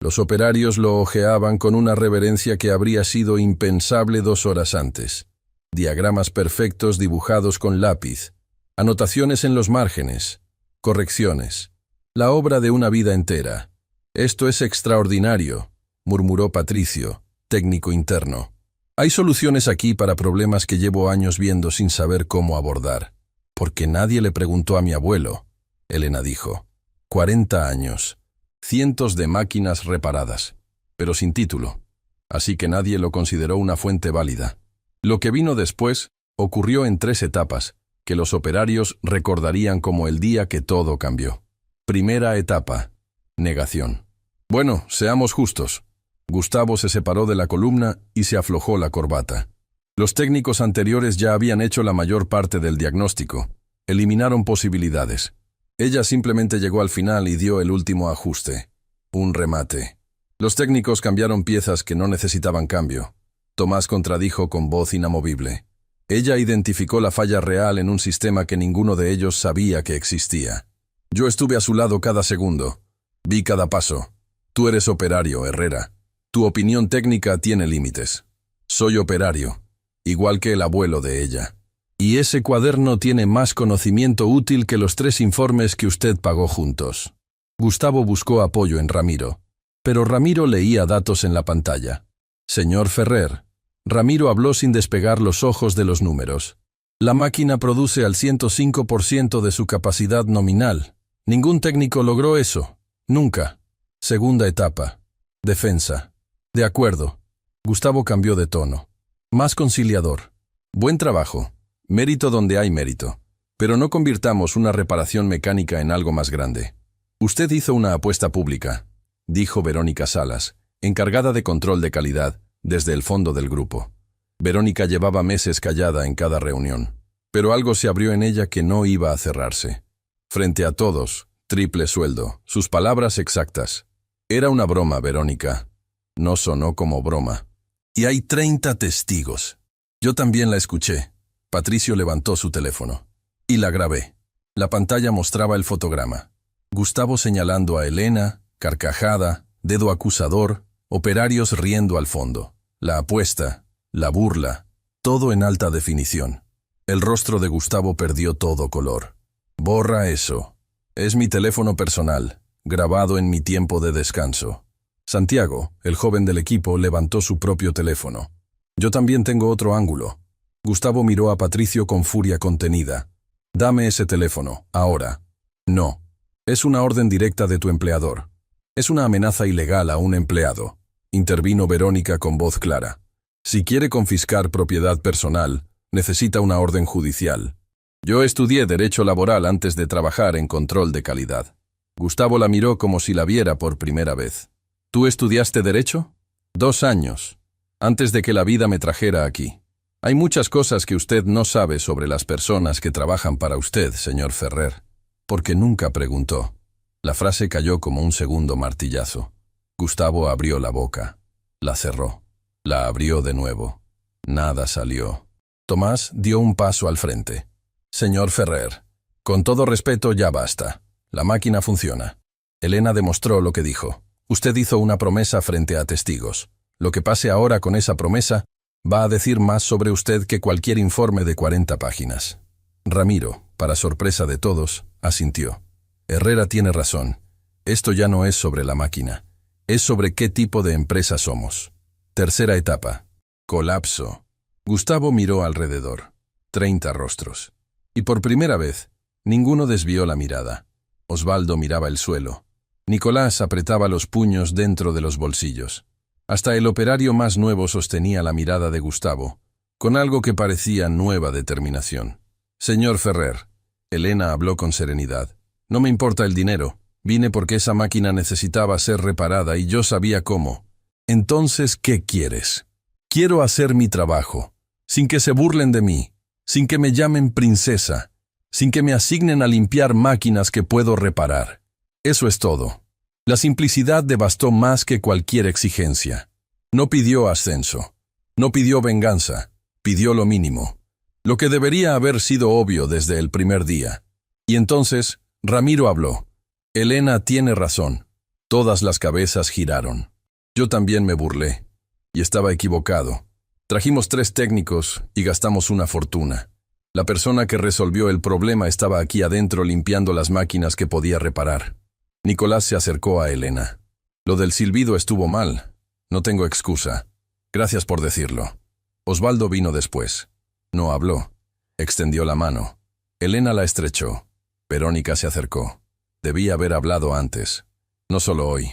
[SPEAKER 1] Los operarios lo hojeaban con una reverencia que habría sido impensable 2 horas antes. Diagramas perfectos dibujados con lápiz, anotaciones en los márgenes, correcciones. La obra de una vida entera. Esto es extraordinario, murmuró Patricio, técnico interno. Hay soluciones aquí para problemas que llevo años viendo sin saber cómo abordar. Porque nadie le preguntó a mi abuelo, Elena dijo. 40 años. Cientos de máquinas reparadas, pero sin título. Así que nadie lo consideró una fuente válida. Lo que vino después ocurrió en 3 etapas, que los operarios recordarían como el día que todo cambió. Primera etapa. Negación. Bueno, seamos justos. Gustavo se separó de la columna y se aflojó la corbata. Los técnicos anteriores ya habían hecho la mayor parte del diagnóstico. Eliminaron posibilidades. Ella simplemente llegó al final y dio el último ajuste. Un remate. Los técnicos cambiaron piezas que no necesitaban cambio. Tomás contradijo con voz inamovible. Ella identificó la falla real en un sistema que ninguno de ellos sabía que existía. Yo estuve a su lado cada segundo. Vi cada paso. Tú eres operario, Herrera. Tu opinión técnica tiene límites. Soy operario, igual que el abuelo de ella. Y ese cuaderno tiene más conocimiento útil que los 3 informes que usted pagó juntos. Gustavo buscó apoyo en Ramiro, pero Ramiro leía datos en la pantalla. Señor Ferrer, Ramiro habló sin despegar los ojos de los números. La máquina produce al 105% de su capacidad nominal. Ningún técnico logró eso. Nunca. Segunda etapa. Defensa. De acuerdo. Gustavo cambió de tono. Más conciliador. Buen trabajo. Mérito donde hay mérito. Pero no convirtamos una reparación mecánica en algo más grande. Usted hizo una apuesta pública, dijo Verónica Salas, encargada de control de calidad, desde el fondo del grupo. Verónica llevaba meses callada en cada reunión, pero algo se abrió en ella que no iba a cerrarse. Frente a todos, triple sueldo, sus palabras exactas. Era una broma, Verónica. No sonó como broma. Y hay 30 testigos. Yo también la escuché. Patricio levantó su teléfono. Y la grabé. La pantalla mostraba el fotograma. Gustavo señalando a Elena, carcajada, dedo acusador, operarios riendo al fondo. La apuesta, la burla, todo en alta definición. El rostro de Gustavo perdió todo color. Borra eso. Es mi teléfono personal, grabado en mi tiempo de descanso. Santiago, el joven del equipo, levantó su propio teléfono. Yo también tengo otro ángulo. Gustavo miró a Patricio con furia contenida. Dame ese teléfono, ahora. No. Es una orden directa de tu empleador. Es una amenaza ilegal a un empleado. Intervino Verónica con voz clara. Si quiere confiscar propiedad personal, necesita una orden judicial. Yo estudié Derecho Laboral antes de trabajar en control de calidad. Gustavo la miró como si la viera por primera vez. ¿Tú estudiaste Derecho? 2 años, antes de que la vida me trajera aquí. Hay muchas cosas que usted no sabe sobre las personas que trabajan para usted, señor Ferrer, porque nunca preguntó. La frase cayó como un segundo martillazo. Gustavo abrió la boca. La cerró. La abrió de nuevo. Nada salió. Tomás dio un paso al frente. Señor Ferrer, con todo respeto, ya basta. La máquina funciona. Elena demostró lo que dijo. Usted hizo una promesa frente a testigos. Lo que pase ahora con esa promesa va a decir más sobre usted que cualquier informe de 40 páginas. Ramiro, para sorpresa de todos, asintió. Herrera tiene razón. Esto ya no es sobre la máquina. Es sobre qué tipo de empresa somos. Tercera etapa. Colapso. Gustavo miró alrededor. 30 rostros. Y por primera vez, ninguno desvió la mirada. Osvaldo miraba el suelo. Nicolás apretaba los puños dentro de los bolsillos. Hasta el operario más nuevo sostenía la mirada de Gustavo, con algo que parecía nueva determinación. Señor Ferrer, Elena habló con serenidad. No me importa el dinero. Vine porque esa máquina necesitaba ser reparada y yo sabía cómo. Entonces, ¿qué quieres? Quiero hacer mi trabajo, sin que se burlen de mí, sin que me llamen princesa, sin que me asignen a limpiar máquinas que puedo reparar. Eso es todo. La simplicidad devastó más que cualquier exigencia. No pidió ascenso, no pidió venganza, pidió lo mínimo, lo que debería haber sido obvio desde el primer día. Y entonces, Ramiro habló. Elena tiene razón. Todas las cabezas giraron. Yo también me burlé. Y estaba equivocado. Trajimos 3 técnicos y gastamos una fortuna. La persona que resolvió el problema estaba aquí adentro limpiando las máquinas que podía reparar. Nicolás se acercó a Elena. Lo del silbido estuvo mal. No tengo excusa. Gracias por decirlo. Osvaldo vino después. No habló. Extendió la mano. Elena la estrechó. Verónica se acercó. Debía haber hablado antes. No solo hoy.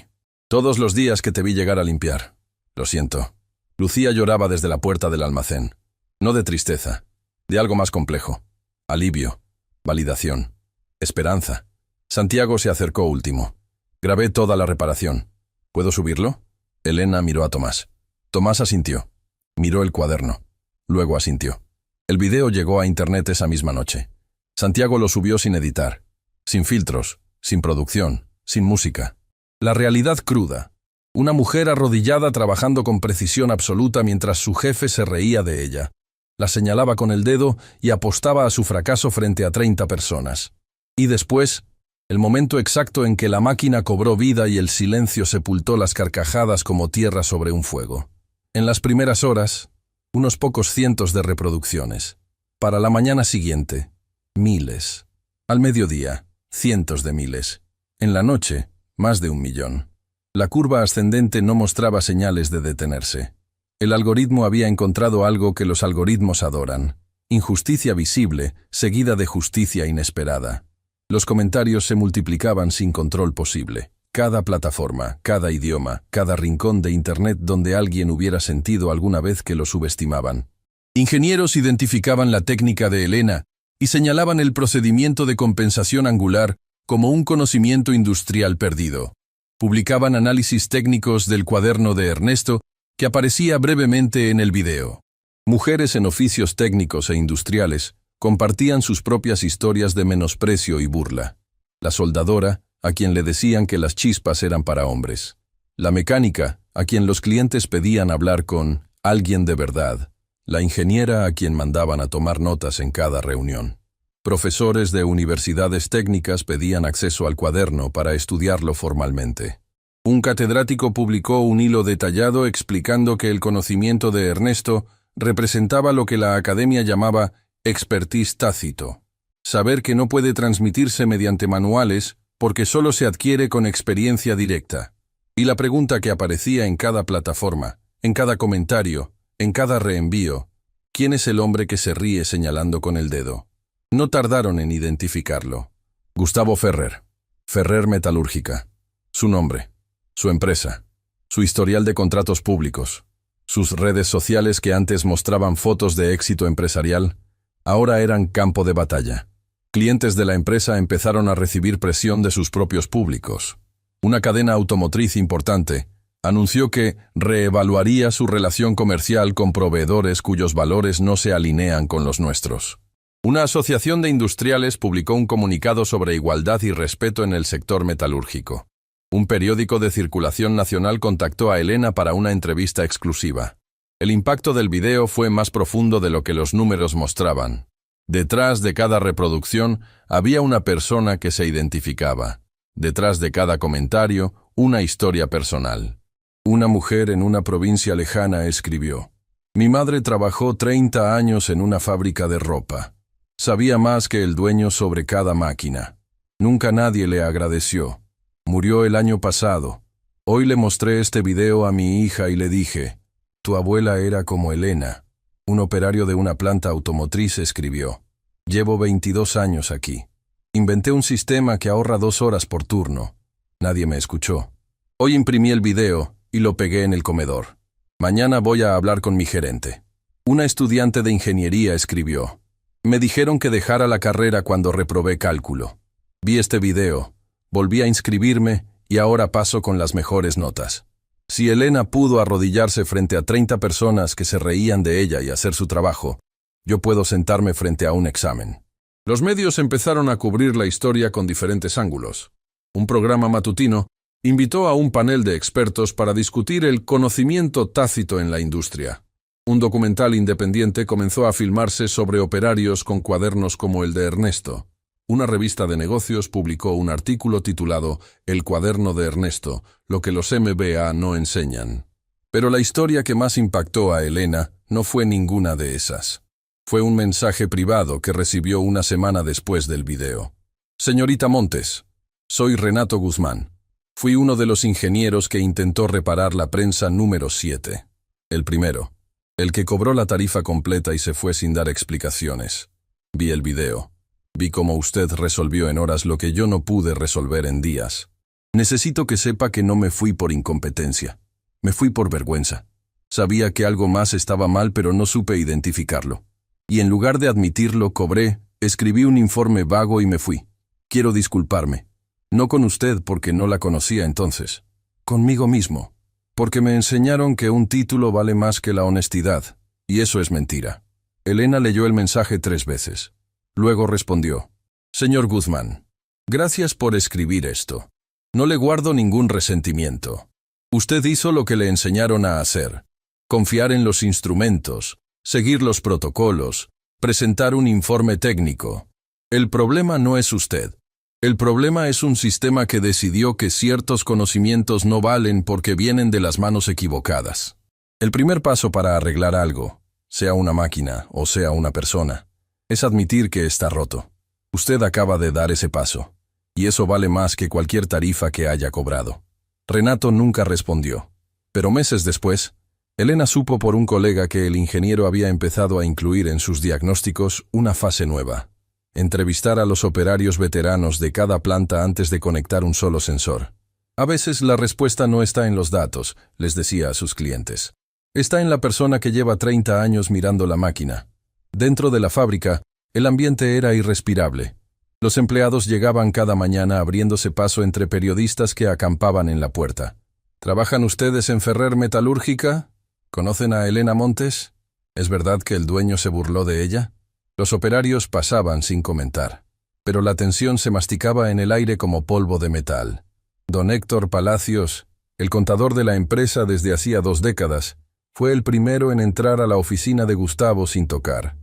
[SPEAKER 1] Todos los días que te vi llegar a limpiar. Lo siento. Lucía lloraba desde la puerta del almacén. No de tristeza. De algo más complejo. Alivio. Validación. Esperanza. Santiago se acercó último. Grabé toda la reparación. ¿Puedo subirlo? Elena miró a Tomás. Tomás asintió. Miró el cuaderno. Luego asintió. El video llegó a internet esa misma noche. Santiago lo subió sin editar. Sin filtros. Sin producción. Sin música. La realidad cruda. Una mujer arrodillada trabajando con precisión absoluta mientras su jefe se reía de ella. La señalaba con el dedo y apostaba a su fracaso frente a 30 personas. Y después, el momento exacto en que la máquina cobró vida y el silencio sepultó las carcajadas como tierra sobre un fuego. En las primeras horas, unos pocos cientos de reproducciones. Para la mañana siguiente, miles. Al mediodía, cientos de miles. En la noche, más de 1 millón. La curva ascendente no mostraba señales de detenerse. El algoritmo había encontrado algo que los algoritmos adoran. Injusticia visible, seguida de justicia inesperada. Los comentarios se multiplicaban sin control posible. Cada plataforma, cada idioma, cada rincón de Internet donde alguien hubiera sentido alguna vez que lo subestimaban. Ingenieros identificaban la técnica de Elena y señalaban el procedimiento de compensación angular como un conocimiento industrial perdido. Publicaban análisis técnicos del cuaderno de Ernesto que aparecía brevemente en el video. Mujeres en oficios técnicos e industriales compartían sus propias historias de menosprecio y burla. La soldadora, a quien le decían que las chispas eran para hombres. La mecánica, a quien los clientes pedían hablar con alguien de verdad. La ingeniera, a quien mandaban a tomar notas en cada reunión. Profesores de universidades técnicas pedían acceso al cuaderno para estudiarlo formalmente. Un catedrático publicó un hilo detallado explicando que el conocimiento de Ernesto representaba lo que la academia llamaba expertise tácito. Saber que no puede transmitirse mediante manuales porque solo se adquiere con experiencia directa. Y la pregunta que aparecía en cada plataforma, en cada comentario, en cada reenvío: ¿quién es el hombre que se ríe señalando con el dedo? No tardaron en identificarlo. Gustavo Ferrer. Ferrer Metalúrgica. Su nombre, su empresa, su historial de contratos públicos, sus redes sociales que antes mostraban fotos de éxito empresarial, ahora eran campo de batalla. Clientes de la empresa empezaron a recibir presión de sus propios públicos. Una cadena automotriz importante anunció que reevaluaría su relación comercial con proveedores cuyos valores no se alinean con los nuestros. Una asociación de industriales publicó un comunicado sobre igualdad y respeto en el sector metalúrgico. Un periódico de circulación nacional contactó a Elena para una entrevista exclusiva. El impacto del video fue más profundo de lo que los números mostraban. Detrás de cada reproducción había una persona que se identificaba. Detrás de cada comentario, una historia personal. Una mujer en una provincia lejana escribió: «Mi madre trabajó 30 años en una fábrica de ropa. Sabía más que el dueño sobre cada máquina. Nunca nadie le agradeció. Murió el año pasado. Hoy le mostré este video a mi hija y le dije: tu abuela era como Elena». Un operario de una planta automotriz escribió: «Llevo 22 años aquí. Inventé un sistema que ahorra 2 horas por turno. Nadie me escuchó. Hoy imprimí el video y lo pegué en el comedor. Mañana voy a hablar con mi gerente». Una estudiante de ingeniería escribió: «Me dijeron que dejara la carrera cuando reprobé cálculo. Vi este video, volví a inscribirme y ahora paso con las mejores notas». Si Elena pudo arrodillarse frente a 30 personas que se reían de ella y hacer su trabajo, yo puedo sentarme frente a un examen. Los medios empezaron a cubrir la historia con diferentes ángulos. Un programa matutino invitó a un panel de expertos para discutir el conocimiento tácito en la industria. Un documental independiente comenzó a filmarse sobre operarios con cuadernos como el de Ernesto. Una revista de negocios publicó un artículo titulado «El cuaderno de Ernesto, lo que los MBA no enseñan». Pero la historia que más impactó a Elena no fue ninguna de esas. Fue un mensaje privado que recibió una semana después del video. «Señorita Montes, soy Renato Guzmán. Fui uno de los ingenieros que intentó reparar la prensa número 7. El primero. El que cobró la tarifa completa y se fue sin dar explicaciones. Vi el video. Vi cómo usted resolvió en horas lo que yo no pude resolver en días. Necesito que sepa que no me fui por incompetencia. Me fui por vergüenza. Sabía que algo más estaba mal, pero no supe identificarlo. Y en lugar de admitirlo, cobré, escribí un informe vago y me fui. Quiero disculparme. No con usted porque no la conocía entonces. Conmigo mismo. Porque me enseñaron que un título vale más que la honestidad. Y eso es mentira». Elena leyó el mensaje 3 veces. Luego respondió: «Señor Guzmán, gracias por escribir esto. No le guardo ningún resentimiento. Usted hizo lo que le enseñaron a hacer. Confiar en los instrumentos, seguir los protocolos, presentar un informe técnico. El problema no es usted. El problema es un sistema que decidió que ciertos conocimientos no valen porque vienen de las manos equivocadas. El primer paso para arreglar algo, sea una máquina o sea una persona, es admitir que está roto. Usted acaba de dar ese paso, y eso vale más que cualquier tarifa que haya cobrado». Renato nunca respondió. Pero meses después, Elena supo por un colega que el ingeniero había empezado a incluir en sus diagnósticos una fase nueva: entrevistar a los operarios veteranos de cada planta antes de conectar un solo sensor. «A veces la respuesta no está en los datos», les decía a sus clientes. «Está en la persona que lleva 30 años mirando la máquina. Dentro de la fábrica, El ambiente era irrespirable. Los empleados llegaban cada mañana abriéndose paso entre periodistas que acampaban en la puerta. ¿Trabajan ustedes en Ferrer Metalúrgica? ¿Conocen a Elena Montes? ¿Es verdad que el dueño se burló de ella? Los operarios pasaban sin comentar, pero la tensión se masticaba en el aire como polvo de metal. Don Héctor Palacios, el contador de la empresa desde hacía 2 décadas, fue el primero en entrar a la oficina de Gustavo sin tocar.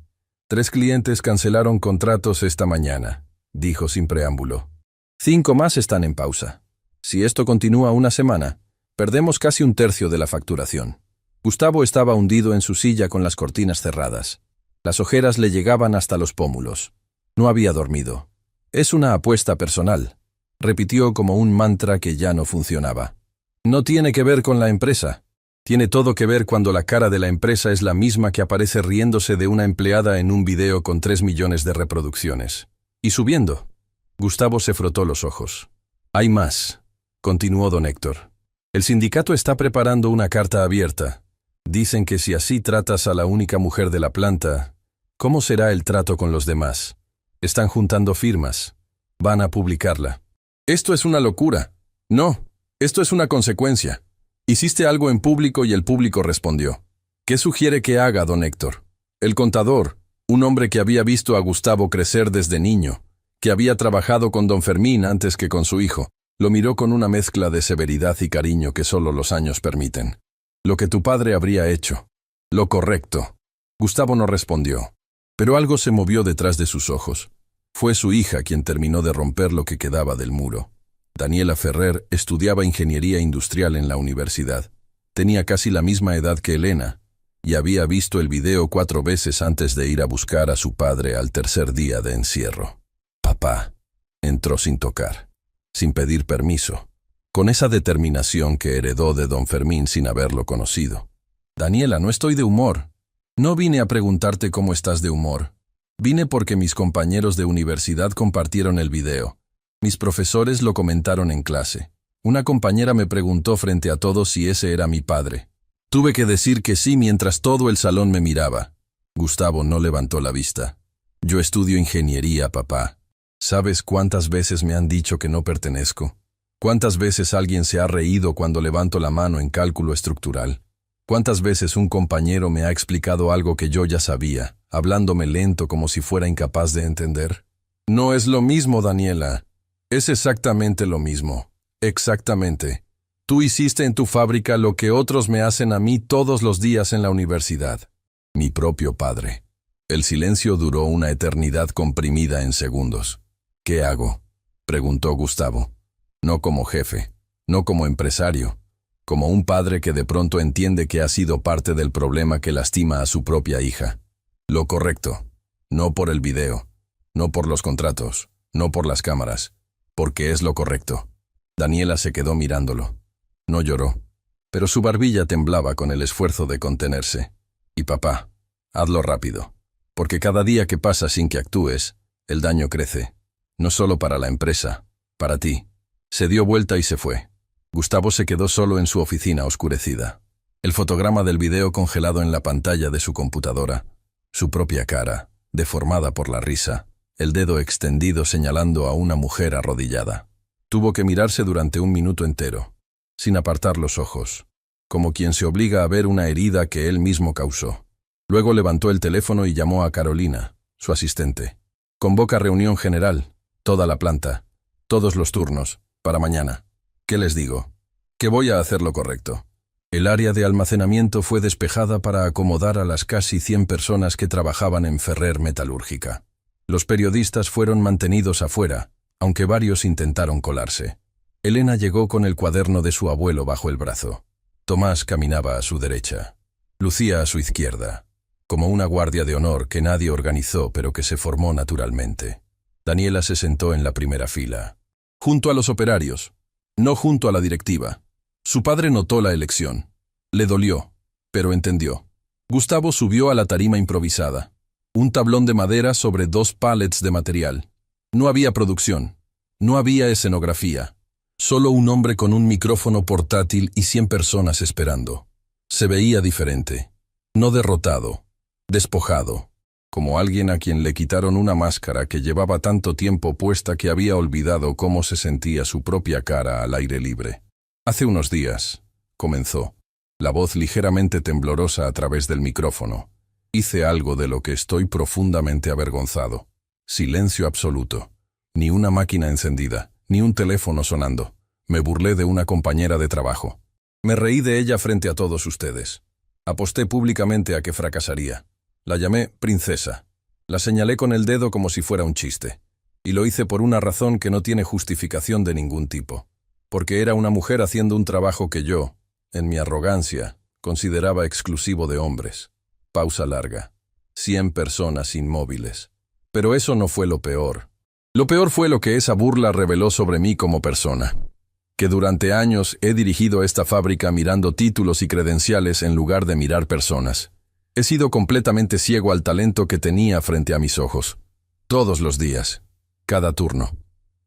[SPEAKER 1] 3 clientes cancelaron contratos esta mañana, dijo sin preámbulo. 5 más están en pausa. Si esto continúa una semana, perdemos casi 1/3 de la facturación. Gustavo estaba hundido en su silla con las cortinas cerradas. Las ojeras le llegaban hasta los pómulos. No había dormido. Es una apuesta personal, repitió como un mantra que ya no funcionaba. No tiene que ver con la empresa. Tiene todo que ver cuando la cara de la empresa es la misma que aparece riéndose de una empleada en un video con 3 millones de reproducciones. Y subiendo. Gustavo se frotó los ojos. Hay más, continuó don Héctor. El sindicato está preparando una carta abierta. Dicen que si así tratas a la única mujer de la planta, ¿cómo será el trato con los demás? Están juntando firmas. Van a publicarla. Esto es una locura. No, esto es una consecuencia. Hiciste algo en público y el público respondió. ¿Qué sugiere que haga, don Héctor? El contador, un hombre que había visto a Gustavo crecer desde niño, que había trabajado con don Fermín antes que con su hijo, lo miró con una mezcla de severidad y cariño que solo los años permiten. Lo que tu padre habría hecho. Lo correcto. Gustavo no respondió, pero algo se movió detrás de sus ojos. Fue su hija quien terminó de romper lo que quedaba del muro. Daniela Ferrer estudiaba ingeniería industrial en la universidad. Tenía casi la misma edad que Elena, y había visto el video 4 veces antes de ir a buscar a su padre al 3er día de encierro. Papá. Entró sin tocar, sin pedir permiso, con esa determinación que heredó de don Fermín sin haberlo conocido. Daniela, no estoy de humor. No vine a preguntarte cómo estás de humor. Vine porque mis compañeros de universidad compartieron el video. Mis profesores lo comentaron en clase. Una compañera me preguntó frente a todos si ese era mi padre. Tuve que decir que sí mientras todo el salón me miraba. Gustavo no levantó la vista. Yo estudio ingeniería, papá. ¿Sabes cuántas veces me han dicho que no pertenezco? ¿Cuántas veces alguien se ha reído cuando levanto la mano en cálculo estructural? ¿Cuántas veces un compañero me ha explicado algo que yo ya sabía, hablándome lento como si fuera incapaz de entender? No es lo mismo, Daniela. Es exactamente lo mismo. Exactamente. Tú hiciste en tu fábrica lo que otros me hacen a mí todos los días en la universidad. Mi propio padre. El silencio duró una eternidad comprimida en segundos. ¿Qué hago?, preguntó Gustavo. No como jefe, no como empresario, como un padre que de pronto entiende que ha sido parte del problema que lastima a su propia hija. Lo correcto. No por el video, no por los contratos, no por las cámaras, porque es lo correcto. Daniela se quedó mirándolo. No lloró, pero su barbilla temblaba con el esfuerzo de contenerse. Y papá, hazlo rápido, porque cada día que pasa sin que actúes, el daño crece. No solo para la empresa, para ti. Se dio vuelta y se fue. Gustavo se quedó solo en su oficina oscurecida. El fotograma del video congelado en la pantalla de su computadora, su propia cara, deformada por la risa, el dedo extendido señalando a una mujer arrodillada. Tuvo que mirarse durante 1 minuto entero, sin apartar los ojos, como quien se obliga a ver una herida que él mismo causó. Luego levantó el teléfono y llamó a Carolina, su asistente. Convoca reunión general, toda la planta, todos los turnos, para mañana. ¿Qué les digo? Que voy a hacer lo correcto. El área de almacenamiento fue despejada para acomodar a las casi 100 personas que trabajaban en Ferrer Metalúrgica. Los periodistas fueron mantenidos afuera, aunque varios intentaron colarse. Elena llegó con el cuaderno de su abuelo bajo el brazo. Tomás caminaba a su derecha. Lucía a su izquierda, como una guardia de honor que nadie organizó pero que se formó naturalmente. Daniela se sentó en la primera fila, junto a los operarios, no junto a la directiva. Su padre notó la elección. Le dolió, pero entendió. Gustavo subió a la tarima improvisada. Un tablón de madera sobre 2 pallets de material. No había producción. No había escenografía. Solo un hombre con un micrófono portátil y 100 personas esperando. Se veía diferente. No derrotado. Despojado. como alguien a quien le quitaron una máscara que llevaba tanto tiempo puesta que había olvidado cómo se sentía su propia cara al aire libre. Hace unos días, comenzó, la voz ligeramente temblorosa a través del micrófono. Hice algo de lo que estoy profundamente avergonzado. Silencio absoluto. Ni una máquina encendida, ni un teléfono sonando. Me burlé de una compañera de trabajo. Me reí de ella frente a todos ustedes. Aposté públicamente a que fracasaría. La llamé princesa. La señalé con el dedo como si fuera un chiste. Y lo hice por una razón que no tiene justificación de ningún tipo. Porque era una mujer haciendo un trabajo que yo, en mi arrogancia, consideraba exclusivo de hombres. Pausa larga. 100 personas inmóviles. Pero eso no fue lo peor. Lo peor fue lo que esa burla reveló sobre mí como persona. Que durante años he dirigido esta fábrica mirando títulos y credenciales en lugar de mirar personas. He sido completamente ciego al talento que tenía frente a mis ojos. Todos los días. Cada turno.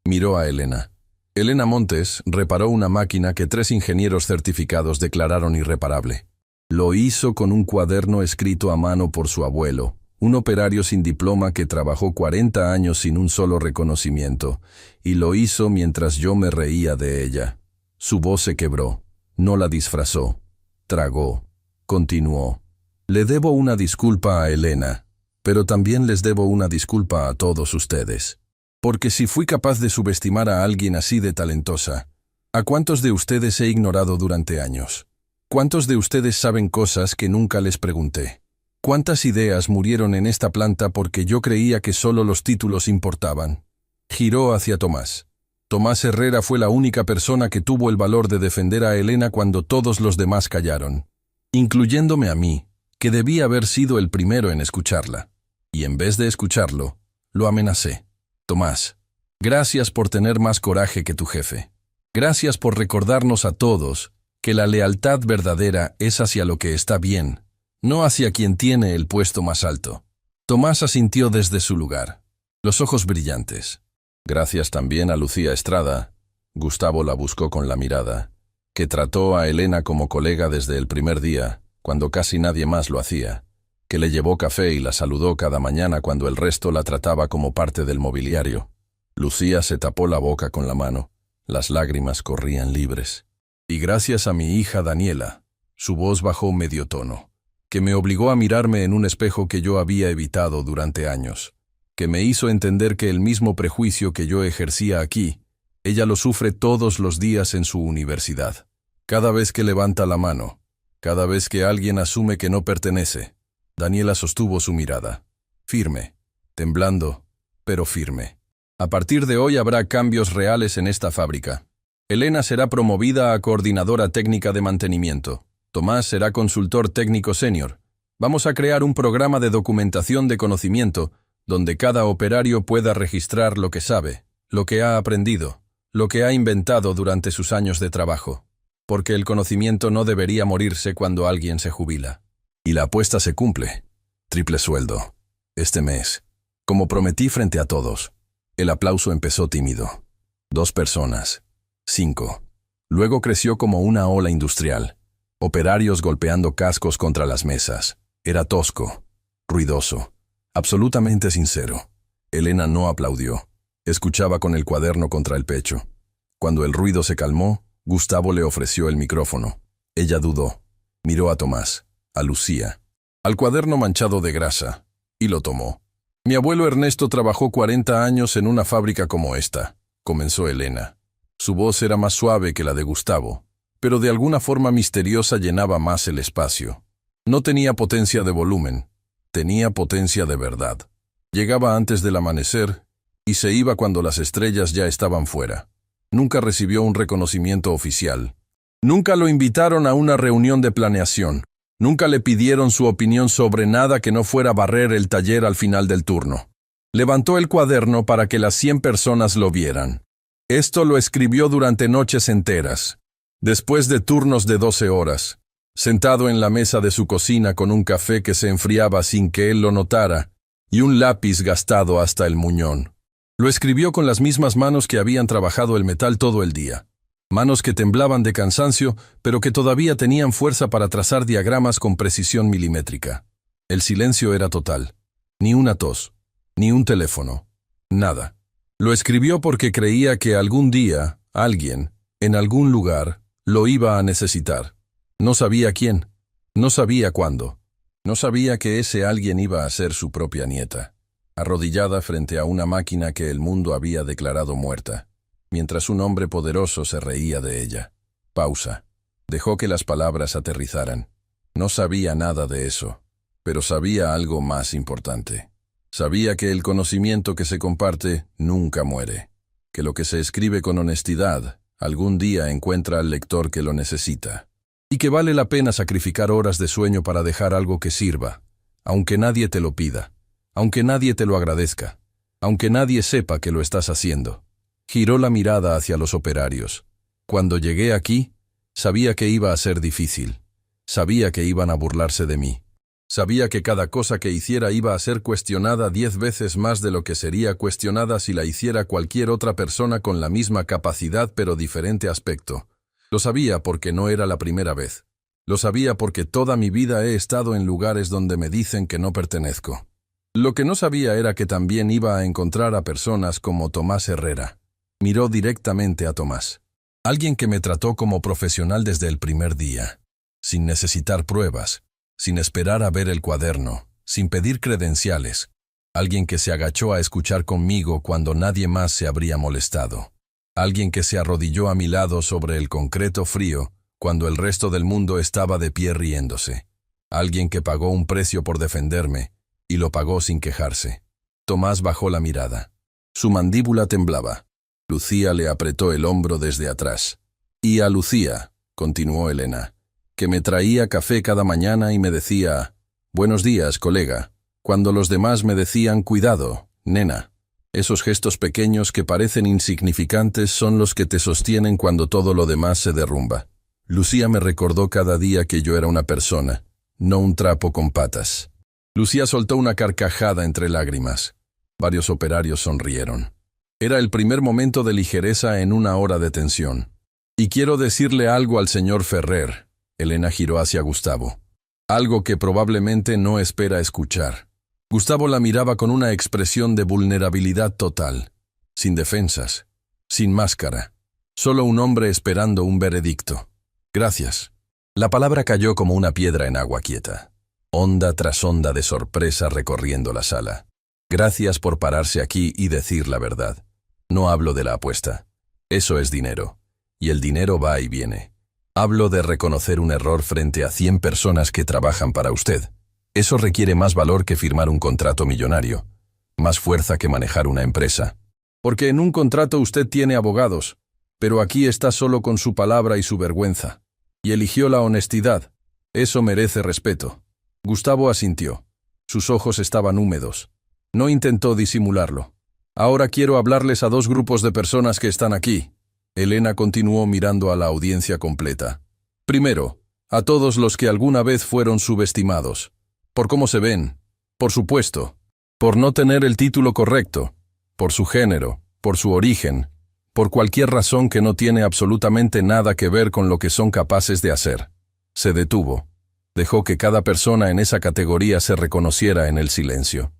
[SPEAKER 1] Miró a Elena. Elena Montes reparó una máquina que 3 ingenieros certificados declararon irreparable. Lo hizo con un cuaderno escrito a mano por su abuelo, un operario sin diploma que trabajó 40 años sin un solo reconocimiento, y lo hizo mientras yo me reía de ella. Su voz se quebró, no la disfrazó, tragó, continuó. Le debo una disculpa a Elena, pero también les debo una disculpa a todos ustedes. Porque si fui capaz de subestimar a alguien así de talentosa, ¿a cuántos de ustedes he ignorado durante años? ¿Cuántos de ustedes saben cosas que nunca les pregunté? ¿Cuántas ideas murieron en esta planta porque yo creía que solo los títulos importaban? Giró hacia Tomás. Tomás Herrera fue la única persona que tuvo el valor de defender a Elena cuando todos los demás callaron, incluyéndome a mí, que debí haber sido el primero en escucharla. Y en vez de escucharlo, lo amenacé. Tomás, gracias por tener más coraje que tu jefe. Gracias por recordarnos a todos que la lealtad verdadera es hacia lo que está bien, no hacia quien tiene el puesto más alto. Tomás asintió desde su lugar, los ojos brillantes. Gracias también a Lucía Estrada, Gustavo la buscó con la mirada, que trató a Elena como colega desde el primer día, cuando casi nadie más lo hacía, que le llevó café y la saludó cada mañana cuando el resto la trataba como parte del mobiliario. Lucía se tapó la boca con la mano, las lágrimas corrían libres. Y gracias a mi hija Daniela, su voz bajó medio tono, que me obligó a mirarme en un espejo que yo había evitado durante años, que me hizo entender que el mismo prejuicio que yo ejercía aquí, ella lo sufre todos los días en su universidad. Cada vez que levanta la mano, cada vez que alguien asume que no pertenece, Daniela sostuvo su mirada, firme, temblando, pero firme. A partir de hoy habrá cambios reales en esta fábrica. Elena será promovida a coordinadora técnica de mantenimiento. Tomás será consultor técnico senior. Vamos a crear un programa de documentación de conocimiento, donde cada operario pueda registrar lo que sabe, lo que ha aprendido, lo que ha inventado durante sus años de trabajo. Porque el conocimiento no debería morirse cuando alguien se jubila. Y la apuesta se cumple. Triple sueldo. Este mes. Como prometí frente a todos. El aplauso empezó tímido. 2 personas. 5. Luego creció como una ola industrial. Operarios golpeando cascos contra las mesas. Era tosco. Ruidoso. Absolutamente sincero. Elena no aplaudió. Escuchaba con el cuaderno contra el pecho. Cuando el ruido se calmó, Gustavo le ofreció el micrófono. Ella dudó. Miró a Tomás, a Lucía, al cuaderno manchado de grasa, y lo tomó. Mi abuelo Ernesto trabajó 40 años en una fábrica como esta, comenzó Elena. Su voz era más suave que la de Gustavo, pero de alguna forma misteriosa llenaba más el espacio. No tenía potencia de volumen, tenía potencia de verdad. Llegaba antes del amanecer y se iba cuando las estrellas ya estaban fuera. Nunca recibió un reconocimiento oficial. Nunca lo invitaron a una reunión de planeación. Nunca le pidieron su opinión sobre nada que no fuera barrer el taller al final del turno. Levantó el cuaderno para que las 100 personas lo vieran. Esto lo escribió durante noches enteras, después de turnos de 12 horas, sentado en la mesa de su cocina con un café que se enfriaba sin que él lo notara y un lápiz gastado hasta el muñón. Lo escribió con las mismas manos que habían trabajado el metal todo el día. Manos que temblaban de cansancio, pero que todavía tenían fuerza para trazar diagramas con precisión milimétrica. El silencio era total. Ni una tos, ni un teléfono, nada. Lo escribió porque creía que algún día, alguien, en algún lugar, lo iba a necesitar. No sabía quién, no sabía cuándo, no sabía que ese alguien iba a ser su propia nieta, arrodillada frente a una máquina que el mundo había declarado muerta, mientras un hombre poderoso se reía de ella. Pausa. Dejó que las palabras aterrizaran. No sabía nada de eso, pero sabía algo más importante. Sabía que el conocimiento que se comparte nunca muere, que lo que se escribe con honestidad algún día encuentra al lector que lo necesita, y que vale la pena sacrificar horas de sueño para dejar algo que sirva, aunque nadie te lo pida, aunque nadie te lo agradezca, aunque nadie sepa que lo estás haciendo. Giró la mirada hacia los operarios. Cuando llegué aquí, sabía que iba a ser difícil. Sabía que iban a burlarse de mí. Sabía que cada cosa que hiciera iba a ser cuestionada 10 veces más de lo que sería cuestionada si la hiciera cualquier otra persona con la misma capacidad pero diferente aspecto. Lo sabía porque no era la primera vez. Lo sabía porque toda mi vida he estado en lugares donde me dicen que no pertenezco. Lo que no sabía era que también iba a encontrar a personas como Tomás Herrera. Miró directamente a Tomás. Alguien que me trató como profesional desde el primer día, sin necesitar pruebas, sin esperar a ver el cuaderno, sin pedir credenciales. Alguien que se agachó a escuchar conmigo cuando nadie más se habría molestado. Alguien que se arrodilló a mi lado sobre el concreto frío cuando el resto del mundo estaba de pie riéndose. Alguien que pagó un precio por defenderme y lo pagó sin quejarse. Tomás bajó la mirada. Su mandíbula temblaba. Lucía le apretó el hombro desde atrás. Y a Lucía, continuó Elena, que me traía café cada mañana y me decía, «Buenos días, colega», cuando los demás me decían, «Cuidado, nena». Esos gestos pequeños que parecen insignificantes son los que te sostienen cuando todo lo demás se derrumba. Lucía me recordó cada día que yo era una persona, no un trapo con patas. Lucía soltó una carcajada entre lágrimas. Varios operarios sonrieron. Era el primer momento de ligereza en una hora de tensión. «Y quiero decirle algo al señor Ferrer», Elena giró hacia Gustavo. Algo que probablemente no espera escuchar. Gustavo la miraba con una expresión de vulnerabilidad total, sin defensas, sin máscara, solo un hombre esperando un veredicto. «Gracias». La palabra cayó como una piedra en agua quieta, onda tras onda de sorpresa recorriendo la sala. «Gracias por pararse aquí y decir la verdad. No hablo de la apuesta. Eso es dinero. Y el dinero va y viene. Hablo de reconocer un error frente a 100 personas que trabajan para usted. Eso requiere más valor que firmar un contrato millonario. Más fuerza que manejar una empresa. Porque en un contrato usted tiene abogados, pero aquí está solo con su palabra y su vergüenza. Y eligió la honestidad. Eso merece respeto». Gustavo asintió. Sus ojos estaban húmedos. No intentó disimularlo. «Ahora quiero hablarles a 2 grupos de personas que están aquí». Elena continuó mirando a la audiencia completa. «Primero, a todos los que alguna vez fueron subestimados. Por cómo se ven, por supuesto, por no tener el título correcto, por su género, por su origen, por cualquier razón que no tiene absolutamente nada que ver con lo que son capaces de hacer». Se detuvo. Dejó que cada persona en esa categoría se reconociera en el silencio.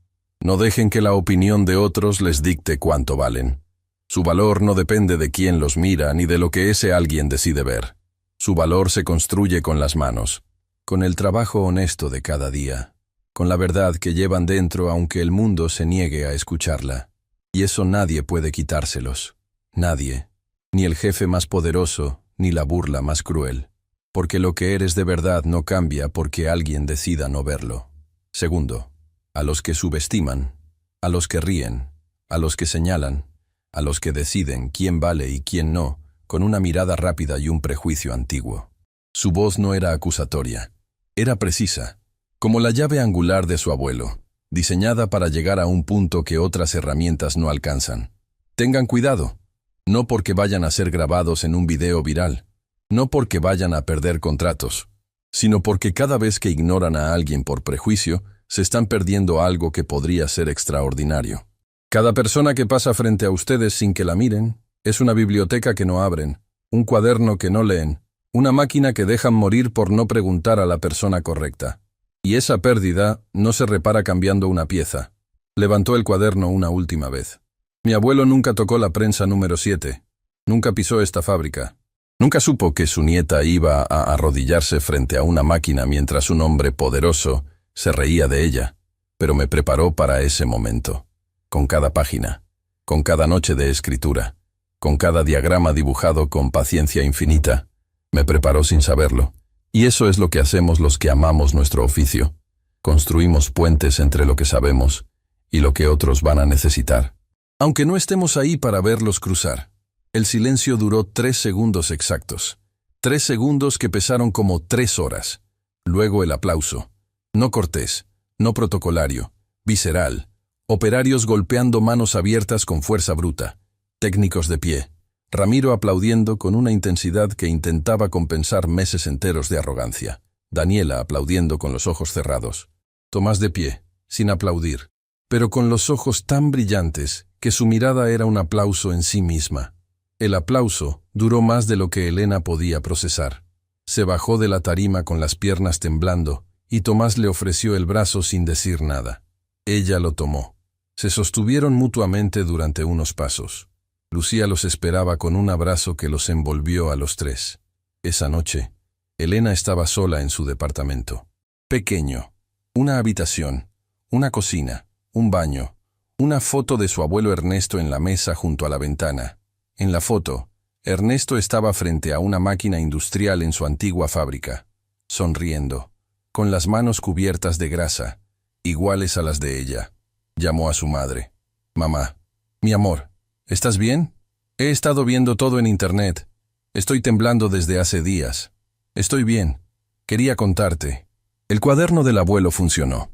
[SPEAKER 1] No dejen que la opinión de otros les dicte cuánto valen. Su valor no depende de quién los mira ni de lo que ese alguien decide ver. Su valor se construye con las manos, con el trabajo honesto de cada día, con la verdad que llevan dentro aunque el mundo se niegue a escucharla. Y eso nadie puede quitárselos. Nadie. Ni el jefe más poderoso, ni la burla más cruel. Porque lo que eres de verdad no cambia porque alguien decida no verlo. Segundo, a los que subestiman, a los que ríen, a los que señalan, a los que deciden quién vale y quién no, con una mirada rápida y un prejuicio antiguo. Su voz no era acusatoria, era precisa, como la llave angular de su abuelo, diseñada para llegar a un punto que otras herramientas no alcanzan. Tengan cuidado, no porque vayan a ser grabados en un video viral, no porque vayan a perder contratos, sino porque cada vez que ignoran a alguien por prejuicio, se están perdiendo algo que podría ser extraordinario. Cada persona que pasa frente a ustedes sin que la miren, es una biblioteca que no abren, un cuaderno que no leen, una máquina que dejan morir por no preguntar a la persona correcta. Y esa pérdida no se repara cambiando una pieza. Levantó el cuaderno una última vez. Mi abuelo nunca tocó la prensa número 7. Nunca pisó esta fábrica. Nunca supo que su nieta iba a arrodillarse frente a una máquina mientras un hombre poderoso se reía de ella. Pero me preparó para ese momento. Con cada página, con cada noche de escritura, con cada diagrama dibujado con paciencia infinita, me preparó sin saberlo. Y eso es lo que hacemos los que amamos nuestro oficio. Construimos puentes entre lo que sabemos y lo que otros van a necesitar. Aunque no estemos ahí para verlos cruzar. El silencio duró 3 segundos exactos. 3 segundos que pesaron como 3 horas. Luego el aplauso. No cortés, no protocolario, visceral. Operarios golpeando manos abiertas con fuerza bruta. Técnicos de pie. Ramiro aplaudiendo con una intensidad que intentaba compensar meses enteros de arrogancia. Daniela aplaudiendo con los ojos cerrados. Tomás de pie, sin aplaudir, pero con los ojos tan brillantes que su mirada era un aplauso en sí misma. El aplauso duró más de lo que Elena podía procesar. Se bajó de la tarima con las piernas temblando y Tomás le ofreció el brazo sin decir nada. Ella lo tomó. Se sostuvieron mutuamente durante unos pasos. Lucía los esperaba con un abrazo que los envolvió a los 3. Esa noche, Elena estaba sola en su departamento. Pequeño. Una habitación, una cocina, un baño, una foto de su abuelo Ernesto en la mesa junto a la ventana. En la foto, Ernesto estaba frente a una máquina industrial en su antigua fábrica, sonriendo, con las manos cubiertas de grasa, iguales a las de ella. Llamó a su madre. «Mamá, mi amor, ¿estás bien? He estado viendo todo en internet. Estoy temblando desde hace días. Estoy bien. Quería contarte». El cuaderno del abuelo funcionó.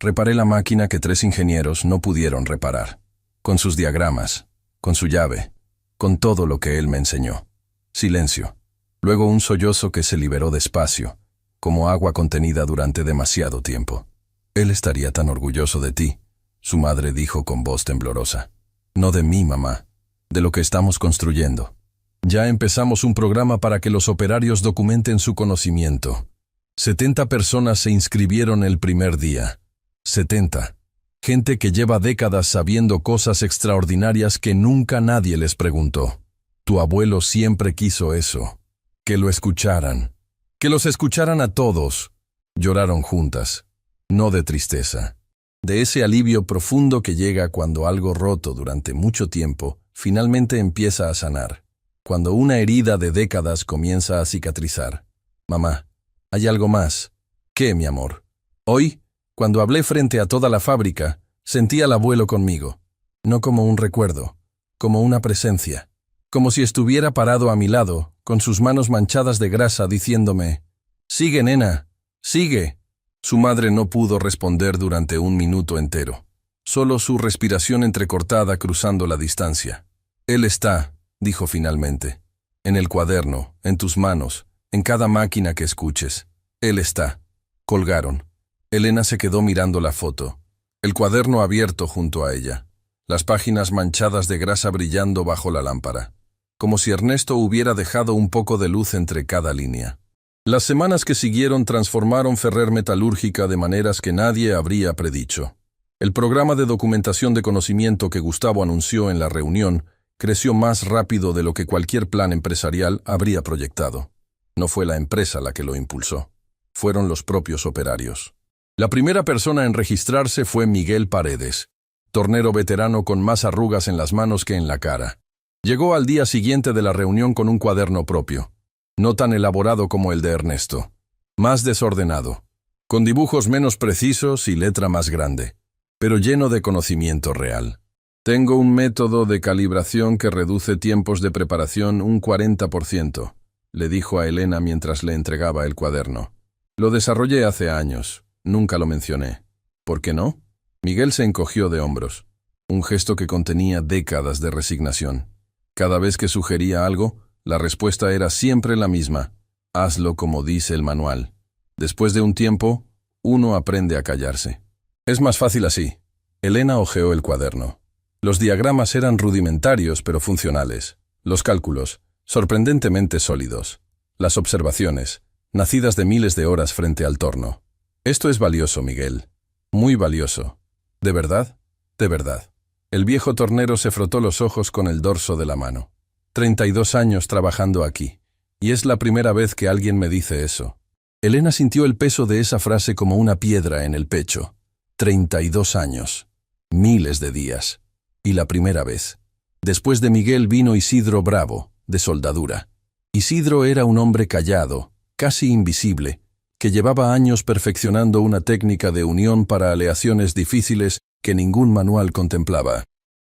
[SPEAKER 1] Reparé la máquina que 3 ingenieros no pudieron reparar. Con sus diagramas, con su llave, con todo lo que él me enseñó. Silencio. Luego un sollozo que se liberó despacio, como agua contenida durante demasiado tiempo. «Él estaría tan orgulloso de ti», su madre dijo con voz temblorosa. «No de mí, mamá, de lo que estamos construyendo. Ya empezamos un programa para que los operarios documenten su conocimiento. 70 personas se inscribieron el primer día. 70. Gente que lleva décadas sabiendo cosas extraordinarias que nunca nadie les preguntó. Tu abuelo siempre quiso eso. Que lo escucharan. Que los escucharan a todos». Lloraron juntas. No de tristeza. De ese alivio profundo que llega cuando algo roto durante mucho tiempo finalmente empieza a sanar. Cuando una herida de décadas comienza a cicatrizar. «Mamá, hay algo más». «¿Qué, mi amor?» «Hoy, cuando hablé frente a toda la fábrica, sentí al abuelo conmigo. No como un recuerdo, como una presencia. Como si estuviera parado a mi lado, con sus manos manchadas de grasa, diciéndome: «Sigue, nena, sigue». Su madre no pudo responder durante 1 minuto entero. Solo su respiración entrecortada cruzando la distancia. «Él está», dijo finalmente. «En el cuaderno, en tus manos, en cada máquina que escuches. Él está». Colgaron. Elena se quedó mirando la foto. El cuaderno abierto junto a ella. Las páginas manchadas de grasa brillando bajo la lámpara. Como si Ernesto hubiera dejado un poco de luz entre cada línea. Las semanas que siguieron transformaron Ferrer Metalúrgica de maneras que nadie habría predicho. El programa de documentación de conocimiento que Gustavo anunció en la reunión creció más rápido de lo que cualquier plan empresarial habría proyectado. No fue la empresa la que lo impulsó. Fueron los propios operarios. La primera persona en registrarse fue Miguel Paredes, tornero veterano con más arrugas en las manos que en la cara. Llegó al día siguiente de la reunión con un cuaderno propio. No tan elaborado como el de Ernesto. Más desordenado. Con dibujos menos precisos y letra más grande. Pero lleno de conocimiento real. «Tengo un método de calibración que reduce tiempos de preparación un 40%, le dijo a Elena mientras le entregaba el cuaderno. «Lo desarrollé hace años. Nunca lo mencioné». «¿Por qué no?» Miguel se encogió de hombros. Un gesto que contenía décadas de resignación. Cada vez que sugería algo, la respuesta era siempre la misma: «Hazlo como dice el manual». Después de un tiempo, uno aprende a callarse. «Es más fácil así». Elena hojeó el cuaderno. Los diagramas eran rudimentarios pero funcionales. Los cálculos, sorprendentemente sólidos. Las observaciones, nacidas de miles de horas frente al torno. Esto es valioso, Miguel. Muy valioso. ¿De verdad? De verdad. El viejo tornero se frotó los ojos con el dorso de la mano. 32 años trabajando aquí. Y es la primera vez que alguien me dice eso. Elena sintió el peso de esa frase como una piedra en el pecho. 32 años. Miles de días. Y la primera vez. Después de Miguel vino Isidro Bravo, de soldadura. Isidro era un hombre callado, casi invisible, que llevaba años perfeccionando una técnica de unión para aleaciones difíciles que ningún manual contemplaba.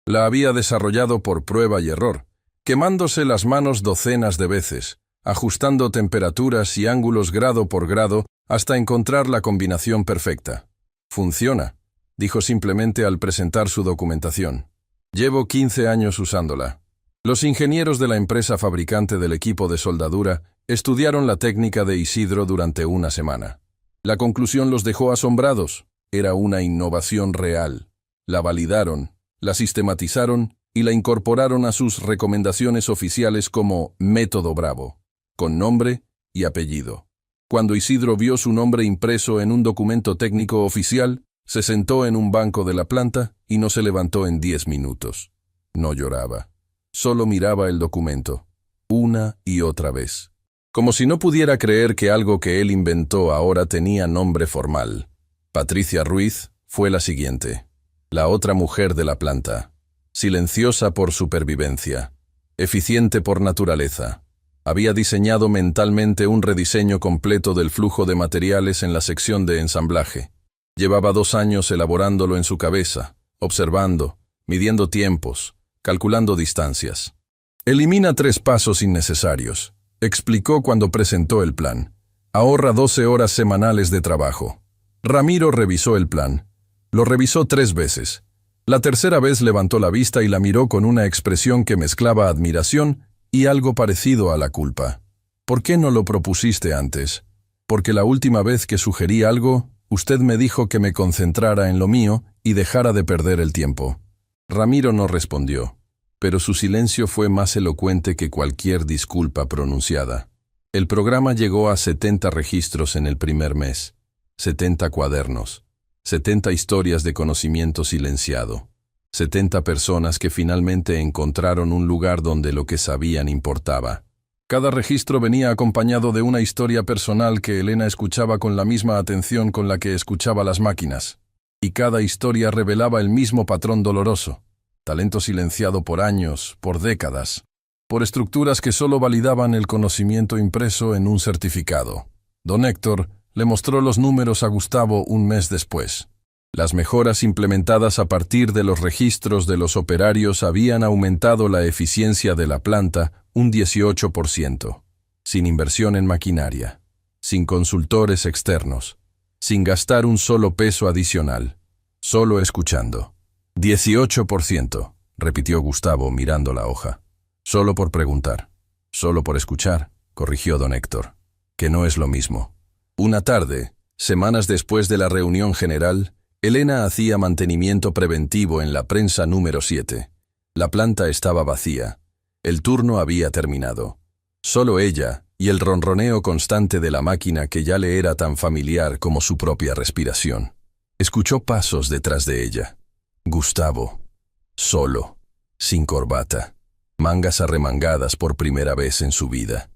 [SPEAKER 1] La había desarrollado por prueba y error, quemándose las manos docenas de veces, ajustando temperaturas y ángulos grado por grado hasta encontrar la combinación perfecta. «Funciona», dijo simplemente al presentar su documentación. «Llevo 15 años usándola». Los ingenieros de la empresa fabricante del equipo de soldadura estudiaron la técnica de Isidro durante una semana. La conclusión los dejó asombrados. Era una innovación real. La validaron, la sistematizaron y la incorporaron a sus recomendaciones oficiales como Método Bravo, con nombre y apellido. Cuando Isidro vio su nombre impreso en un documento técnico oficial, se sentó en un banco de la planta y no se levantó en 10 minutos. No lloraba. Solo miraba el documento, una y otra vez. Como si no pudiera creer que algo que él inventó ahora tenía nombre formal. Patricia Ruiz fue la siguiente. La otra mujer de la planta. Silenciosa por supervivencia. Eficiente por naturaleza. Había diseñado mentalmente un rediseño completo del flujo de materiales en la sección de ensamblaje. Llevaba 2 años elaborándolo en su cabeza, observando, midiendo tiempos, calculando distancias. Elimina 3 pasos innecesarios, explicó cuando presentó el plan. Ahorra 12 horas semanales de trabajo. Ramiro revisó el plan. Lo revisó 3 veces. La tercera vez levantó la vista y la miró con una expresión que mezclaba admiración y algo parecido a la culpa. ¿Por qué no lo propusiste antes? Porque la última vez que sugerí algo, usted me dijo que me concentrara en lo mío y dejara de perder el tiempo. Ramiro no respondió, pero su silencio fue más elocuente que cualquier disculpa pronunciada. El programa llegó a 70 registros en el primer mes, 70 cuadernos, 70 historias de conocimiento silenciado, 70 personas que finalmente encontraron un lugar donde lo que sabían importaba. Cada registro venía acompañado de una historia personal que Elena escuchaba con la misma atención con la que escuchaba las máquinas. Y cada historia revelaba el mismo patrón doloroso. Talento silenciado por años, por décadas, por estructuras que solo validaban el conocimiento impreso en un certificado. Don Héctor le mostró los números a Gustavo un mes después. Las mejoras implementadas a partir de los registros de los operarios habían aumentado la eficiencia de la planta un 18%, sin inversión en maquinaria, sin consultores externos, sin gastar un solo peso adicional, solo escuchando. 18%, repitió Gustavo mirando la hoja. Solo por preguntar, solo por escuchar, corrigió don Héctor, que no es lo mismo. Una tarde, semanas después de la reunión general, Elena hacía mantenimiento preventivo en la prensa número 7. La planta estaba vacía. El turno había terminado. Solo ella y el ronroneo constante de la máquina que ya le era tan familiar como su propia respiración. Escuchó pasos detrás de ella. Gustavo, solo, sin corbata, mangas arremangadas por primera vez en su vida,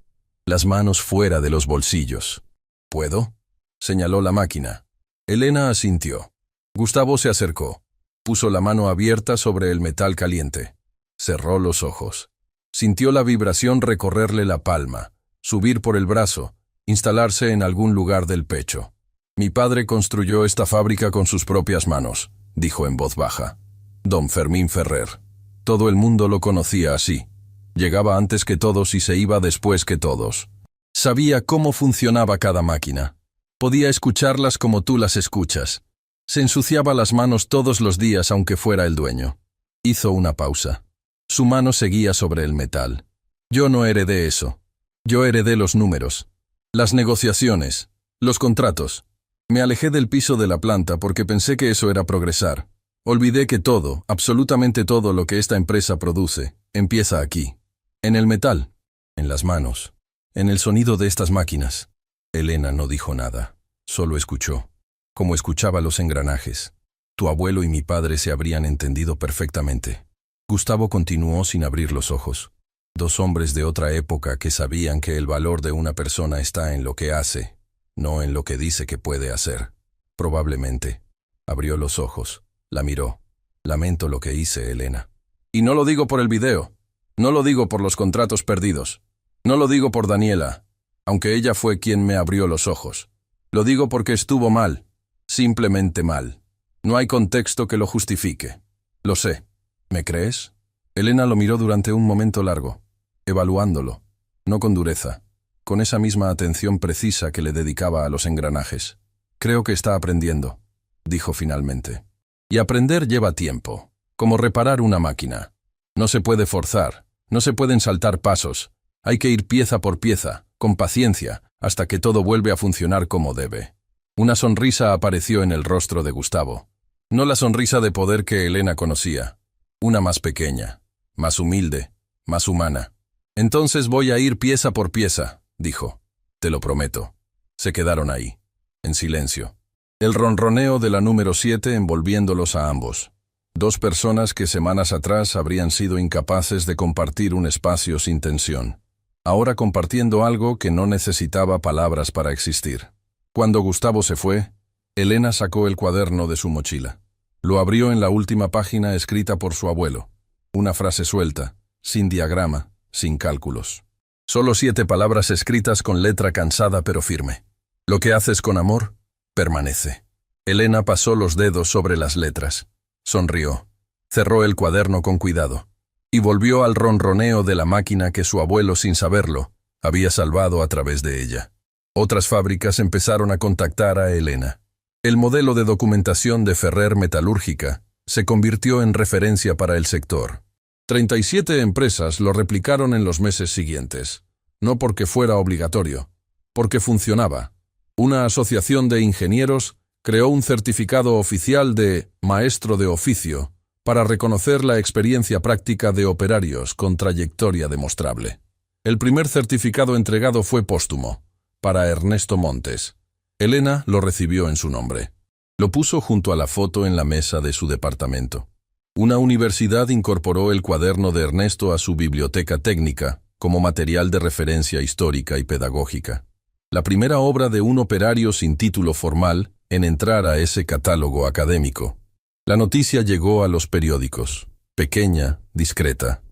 [SPEAKER 1] las manos fuera de los bolsillos. ¿Puedo?, señaló la máquina. Elena asintió. Gustavo se acercó, puso la mano abierta sobre el metal caliente, cerró los ojos. Sintió la vibración recorrerle la palma, subir por el brazo, instalarse en algún lugar del pecho. Mi padre construyó esta fábrica con sus propias manos, dijo en voz baja. Don Fermín Ferrer. Todo el mundo lo conocía así. Llegaba antes que todos y se iba después que todos. Sabía cómo funcionaba cada máquina. Podía escucharlas como tú las escuchas. Se ensuciaba las manos todos los días aunque fuera el dueño. Hizo una pausa. Su mano seguía sobre el metal. Yo no heredé eso. Yo heredé los números, las negociaciones, los contratos. Me alejé del piso de la planta porque pensé que eso era progresar. Olvidé que todo, absolutamente todo lo que esta empresa produce, empieza aquí. En el metal, en las manos, en el sonido de estas máquinas. Elena no dijo nada, solo escuchó. como escuchaba los engranajes. Tu abuelo y mi padre se habrían entendido perfectamente. Gustavo continuó sin abrir los ojos. Dos hombres de otra época que sabían que el valor de una persona está en lo que hace, no en lo que dice que puede hacer. Probablemente. Abrió los ojos. La miró. Lamento lo que hice, Elena. Y no lo digo por el video. No lo digo por los contratos perdidos. No lo digo por Daniela, aunque ella fue quien me abrió los ojos. Lo digo porque estuvo mal. Simplemente mal. No hay contexto que lo justifique. Lo sé. ¿Me crees? Elena lo miró durante un momento largo, evaluándolo, no con dureza, con esa misma atención precisa que le dedicaba a los engranajes. Creo que está aprendiendo, dijo finalmente. Y aprender lleva tiempo, como reparar una máquina. No se puede forzar, no se pueden saltar pasos. Hay que ir pieza por pieza, con paciencia, hasta que todo vuelve a funcionar como debe. Una sonrisa apareció en el rostro de Gustavo. No la sonrisa de poder que Elena conocía. Una más pequeña, más humilde, más humana. Entonces voy a ir pieza por pieza, dijo. Te lo prometo. Se quedaron ahí, en silencio. El ronroneo de la número 7 envolviéndolos a ambos. Dos personas que semanas atrás habrían sido incapaces de compartir un espacio sin tensión. Ahora compartiendo algo que no necesitaba palabras para existir. Cuando Gustavo se fue, Elena sacó el cuaderno de su mochila. Lo abrió en la última página escrita por su abuelo. Una frase suelta, sin diagrama, sin cálculos. Solo 7 palabras escritas con letra cansada pero firme. Lo que haces con amor, permanece. Elena pasó los dedos sobre las letras. Sonrió. Cerró el cuaderno con cuidado. Y volvió al ronroneo de la máquina que su abuelo, sin saberlo, había salvado a través de ella. Otras fábricas empezaron a contactar a Elena. El modelo de documentación de Ferrer Metalúrgica se convirtió en referencia para el sector. 37 empresas lo replicaron en los meses siguientes, no porque fuera obligatorio, porque funcionaba. Una asociación de ingenieros creó un certificado oficial de maestro de oficio para reconocer la experiencia práctica de operarios con trayectoria demostrable. El primer certificado entregado fue póstumo, para Ernesto Montes. Elena lo recibió en su nombre. Lo puso junto a la foto en la mesa de su departamento. Una universidad incorporó el cuaderno de Ernesto a su biblioteca técnica como material de referencia histórica y pedagógica. La primera obra de un operario sin título formal en entrar a ese catálogo académico. La noticia llegó a los periódicos, pequeña, discreta,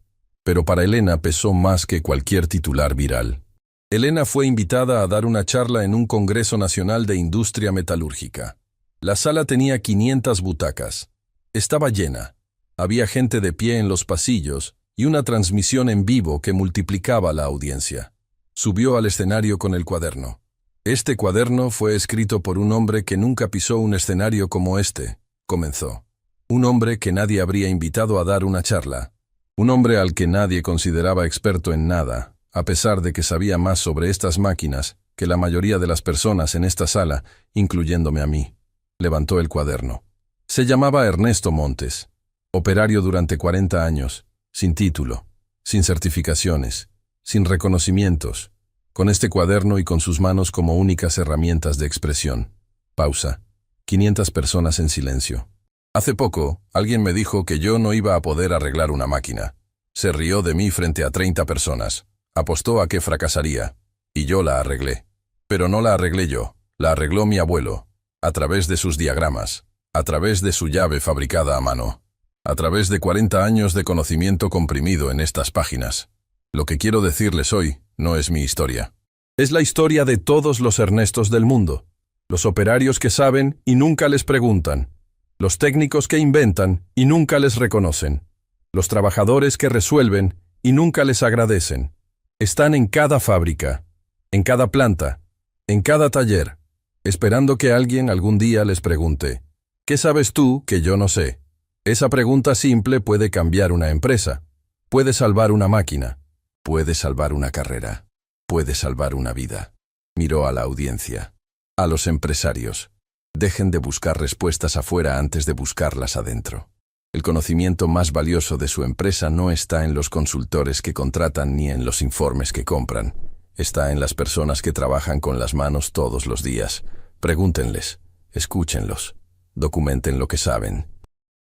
[SPEAKER 1] pero para Elena pesó más que cualquier titular viral. Elena fue invitada a dar una charla en un Congreso Nacional de Industria Metalúrgica. La sala tenía 500 butacas. Estaba llena. Había gente de pie en los pasillos y una transmisión en vivo que multiplicaba la audiencia. Subió al escenario con el cuaderno. Este cuaderno fue escrito por un hombre que nunca pisó un escenario como este, comenzó. Un hombre que nadie habría invitado a dar una charla. Un hombre al que nadie consideraba experto en nada, a pesar de que sabía más sobre estas máquinas que la mayoría de las personas en esta sala, incluyéndome a mí. Levantó el cuaderno. Se llamaba Ernesto Montes. Operario durante 40 años, sin título, sin certificaciones, sin reconocimientos, con este cuaderno y con sus manos como únicas herramientas de expresión. Pausa. 500 personas en silencio. Hace poco, alguien me dijo que yo no iba a poder arreglar una máquina. Se rió de mí frente a 30 personas. Apostó a que fracasaría, y yo la arreglé. Pero no la arreglé yo, la arregló mi abuelo, a través de sus diagramas, a través de su llave fabricada a mano, a través de 40 años de conocimiento comprimido en estas páginas. Lo que quiero decirles hoy no es mi historia. Es la historia de todos los Ernestos del mundo, los operarios que saben y nunca les preguntan, los técnicos que inventan y nunca les reconocen, los trabajadores que resuelven y nunca les agradecen. Están en cada fábrica, en cada planta, en cada taller, esperando que alguien algún día les pregunte, ¿qué sabes tú que yo no sé? Esa pregunta simple puede cambiar una empresa, puede salvar una máquina, puede salvar una carrera, puede salvar una vida. Miró a la audiencia, a los empresarios. Dejen de buscar respuestas afuera antes de buscarlas adentro. El conocimiento más valioso de su empresa no está en los consultores que contratan ni en los informes que compran. Está en las personas que trabajan con las manos todos los días. Pregúntenles, Escúchenlos. Documenten lo que saben.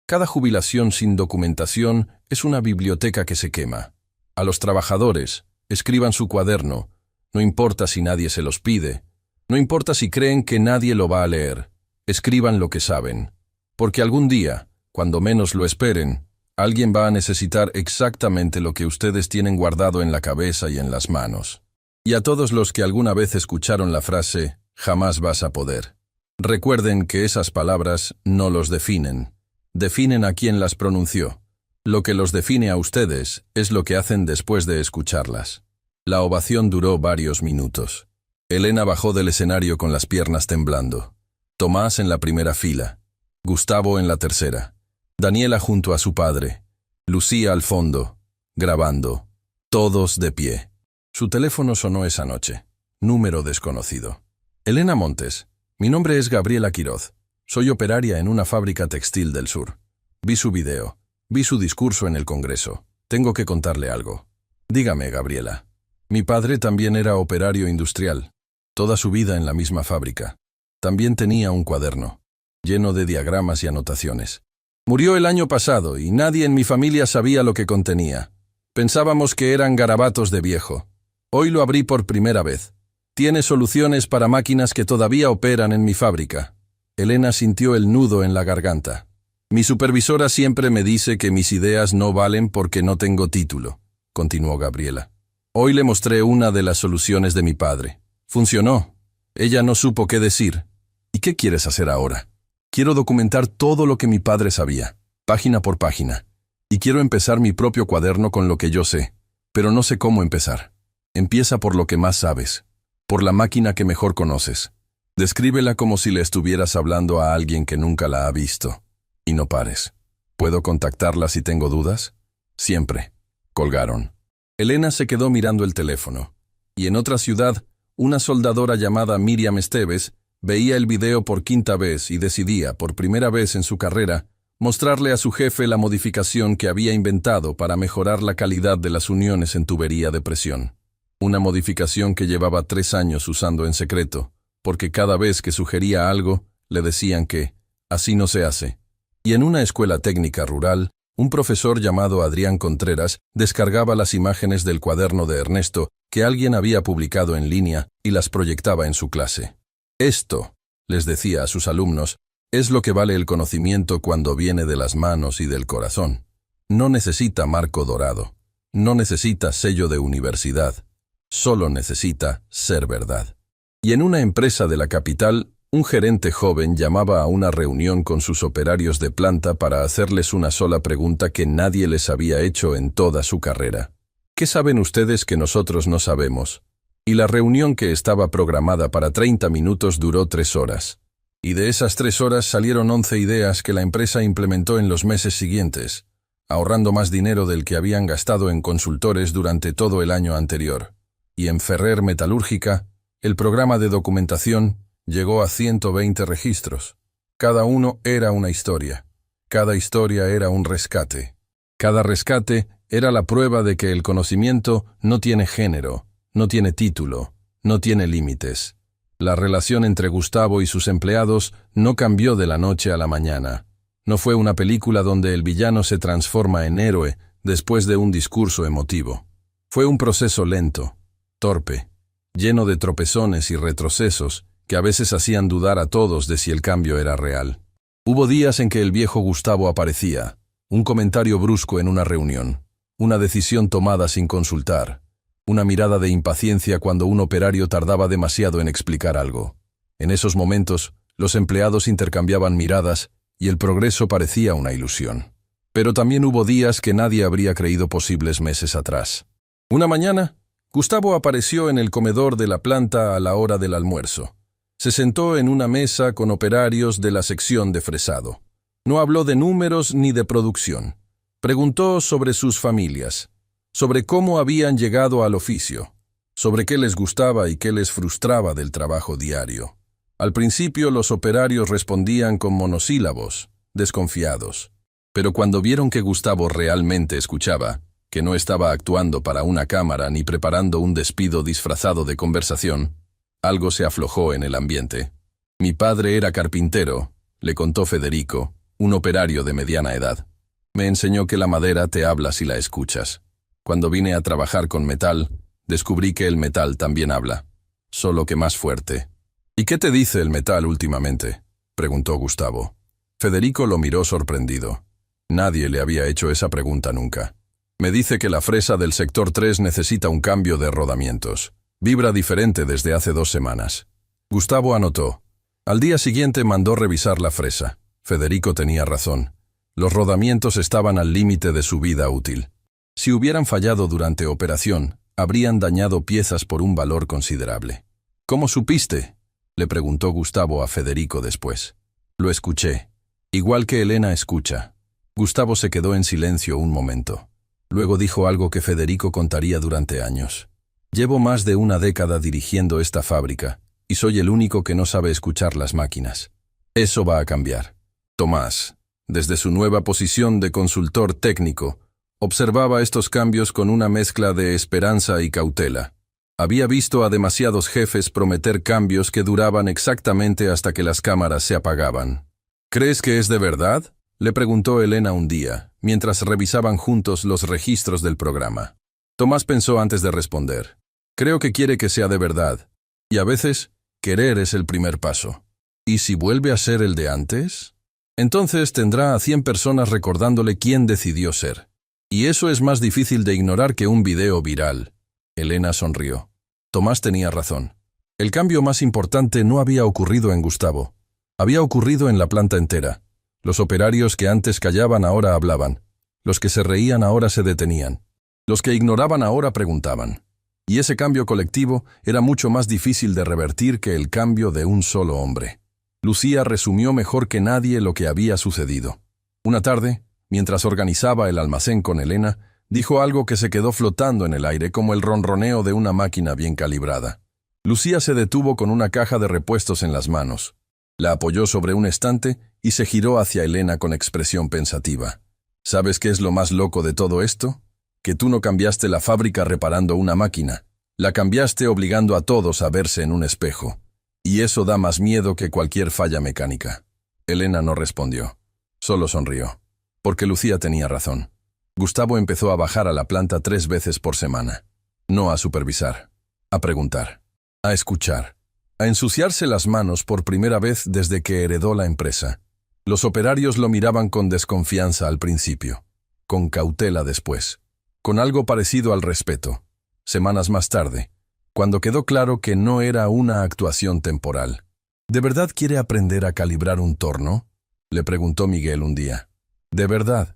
[SPEAKER 1] Cada jubilación sin documentación es una biblioteca que se quema. A los trabajadores, escriban su cuaderno. No importa si nadie se los pide. No importa si creen que nadie lo va a leer. Escriban lo que saben. Porque algún día, cuando menos lo esperen, alguien va a necesitar exactamente lo que ustedes tienen guardado en la cabeza y en las manos. Y a todos los que alguna vez escucharon la frase, jamás vas a poder. Recuerden que esas palabras no los definen. Definen a quien las pronunció. Lo que los define a ustedes es lo que hacen después de escucharlas. La ovación duró varios minutos. Elena bajó del escenario con las piernas temblando. Tomás en la primera fila. Gustavo en la tercera. Daniela junto a su padre. Lucía al fondo, grabando. Todos de pie. Su teléfono sonó esa noche. Número desconocido. Elena Montes. Mi nombre es Gabriela Quiroz. Soy operaria en una fábrica textil del sur. Vi su video. Vi su discurso en el Congreso. Tengo que contarle algo. Dígame, Gabriela. Mi padre también era operario industrial. Toda su vida en la misma fábrica. También tenía un cuaderno, lleno de diagramas y anotaciones. Murió el año pasado y nadie en mi familia sabía lo que contenía. Pensábamos que eran garabatos de viejo. Hoy lo abrí por primera vez. Tiene soluciones para máquinas que todavía operan en mi fábrica. Elena sintió el nudo en la garganta. Mi supervisora siempre me dice que mis ideas no valen porque no tengo título, continuó Gabriela. Hoy le mostré una de las soluciones de mi padre. Funcionó. Ella no supo qué decir. ¿Y qué quieres hacer ahora? Quiero documentar todo lo que mi padre sabía, página por página. Y quiero empezar mi propio cuaderno con lo que yo sé, pero no sé cómo empezar. Empieza por lo que más sabes, por la máquina que mejor conoces. Descríbela como si le estuvieras hablando a alguien que nunca la ha visto. Y no pares. ¿Puedo contactarla si tengo dudas? Siempre. Colgaron. Elena se quedó mirando el teléfono. Y en otra ciudad, una soldadora llamada Miriam Esteves veía el video por quinta vez y decidía, por primera vez en su carrera, mostrarle a su jefe la modificación que había inventado para mejorar la calidad de las uniones en tubería de presión. Una modificación que llevaba 3 años usando en secreto, porque cada vez que sugería algo, le decían que así no se hace. Y en una escuela técnica rural, un profesor llamado Adrián Contreras descargaba las imágenes del cuaderno de Ernesto que alguien había publicado en línea y las proyectaba en su clase. Esto, les decía a sus alumnos, es lo que vale el conocimiento cuando viene de las manos y del corazón. No necesita marco dorado, no necesita sello de universidad, solo necesita ser verdad. Y en una empresa de la capital, un gerente joven llamaba a una reunión con sus operarios de planta para hacerles una sola pregunta que nadie les había hecho en toda su carrera. ¿Qué saben ustedes que nosotros no sabemos? Y la reunión, que estaba programada para 30 minutos, duró 3 horas. Y de esas 3 horas salieron 11 ideas que la empresa implementó en los meses siguientes, ahorrando más dinero del que habían gastado en consultores durante todo el año anterior. Y en Ferrer Metalúrgica, el programa de documentación llegó a 120 registros. Cada uno era una historia. Cada historia era un rescate. Cada rescate era la prueba de que el conocimiento no tiene género, no tiene título, no tiene límites. La relación entre Gustavo y sus empleados no cambió de la noche a la mañana. No fue una película donde el villano se transforma en héroe después de un discurso emotivo. Fue un proceso lento, torpe, lleno de tropezones y retrocesos que a veces hacían dudar a todos de si el cambio era real. Hubo días en que el viejo Gustavo aparecía, un comentario brusco en una reunión, una decisión tomada sin consultar, una mirada de impaciencia cuando un operario tardaba demasiado en explicar algo. En esos momentos, los empleados intercambiaban miradas y el progreso parecía una ilusión. Pero también hubo días que nadie habría creído posibles meses atrás. Una mañana, Gustavo apareció en el comedor de la planta a la hora del almuerzo. Se sentó en una mesa con operarios de la sección de fresado. No habló de números ni de producción. Preguntó sobre sus familias, sobre cómo habían llegado al oficio, sobre qué les gustaba y qué les frustraba del trabajo diario. Al principio los operarios respondían con monosílabos, desconfiados. Pero cuando vieron que Gustavo realmente escuchaba, que no estaba actuando para una cámara ni preparando un despido disfrazado de conversación, algo se aflojó en el ambiente. Mi padre era carpintero, le contó Federico, un operario de mediana edad. Me enseñó que la madera te habla si la escuchas. Cuando vine a trabajar con metal, descubrí que el metal también habla, solo que más fuerte. ¿Y qué te dice el metal últimamente?, preguntó Gustavo. Federico lo miró sorprendido. Nadie le había hecho esa pregunta nunca. Me dice que la fresa del sector 3 necesita un cambio de rodamientos. Vibra diferente desde hace 2 semanas. Gustavo anotó. Al día siguiente mandó revisar la fresa. Federico tenía razón. Los rodamientos estaban al límite de su vida útil. Si hubieran fallado durante operación, habrían dañado piezas por un valor considerable. ¿Cómo supiste?, le preguntó Gustavo a Federico después. Lo escuché. Igual que Elena escucha. Gustavo se quedó en silencio un momento. Luego dijo algo que Federico contaría durante años. Llevo más de una década dirigiendo esta fábrica, y soy el único que no sabe escuchar las máquinas. Eso va a cambiar. Tomás, desde su nueva posición de consultor técnico, observaba estos cambios con una mezcla de esperanza y cautela. Había visto a demasiados jefes prometer cambios que duraban exactamente hasta que las cámaras se apagaban. ¿Crees que es de verdad?, le preguntó Elena un día, mientras revisaban juntos los registros del programa. Tomás pensó antes de responder. Creo que quiere que sea de verdad, y a veces, querer es el primer paso. ¿Y si vuelve a ser el de antes? Entonces tendrá a 100 personas recordándole quién decidió ser. Y eso es más difícil de ignorar que un video viral. Elena sonrió. Tomás tenía razón. El cambio más importante no había ocurrido en Gustavo. Había ocurrido en la planta entera. Los operarios que antes callaban ahora hablaban. Los que se reían ahora se detenían. Los que ignoraban ahora preguntaban. Y ese cambio colectivo era mucho más difícil de revertir que el cambio de un solo hombre. Lucía resumió mejor que nadie lo que había sucedido. Una tarde, mientras organizaba el almacén con Elena, dijo algo que se quedó flotando en el aire como el ronroneo de una máquina bien calibrada. Lucía se detuvo con una caja de repuestos en las manos. La apoyó sobre un estante y se giró hacia Elena con expresión pensativa. ¿Sabes qué es lo más loco de todo esto? Que tú no cambiaste la fábrica reparando una máquina. La cambiaste obligando a todos a verse en un espejo. Y eso da más miedo que cualquier falla mecánica. Elena no respondió. Solo sonrió. Porque Lucía tenía razón. Gustavo empezó a bajar a la planta 3 veces por semana. No a supervisar. A preguntar. A escuchar. A ensuciarse las manos por primera vez desde que heredó la empresa. Los operarios lo miraban con desconfianza al principio. Con cautela después. Con algo parecido al respeto. Semanas más tarde, cuando quedó claro que no era una actuación temporal. ¿De verdad quiere aprender a calibrar un torno?, le preguntó Miguel un día. ¿De verdad?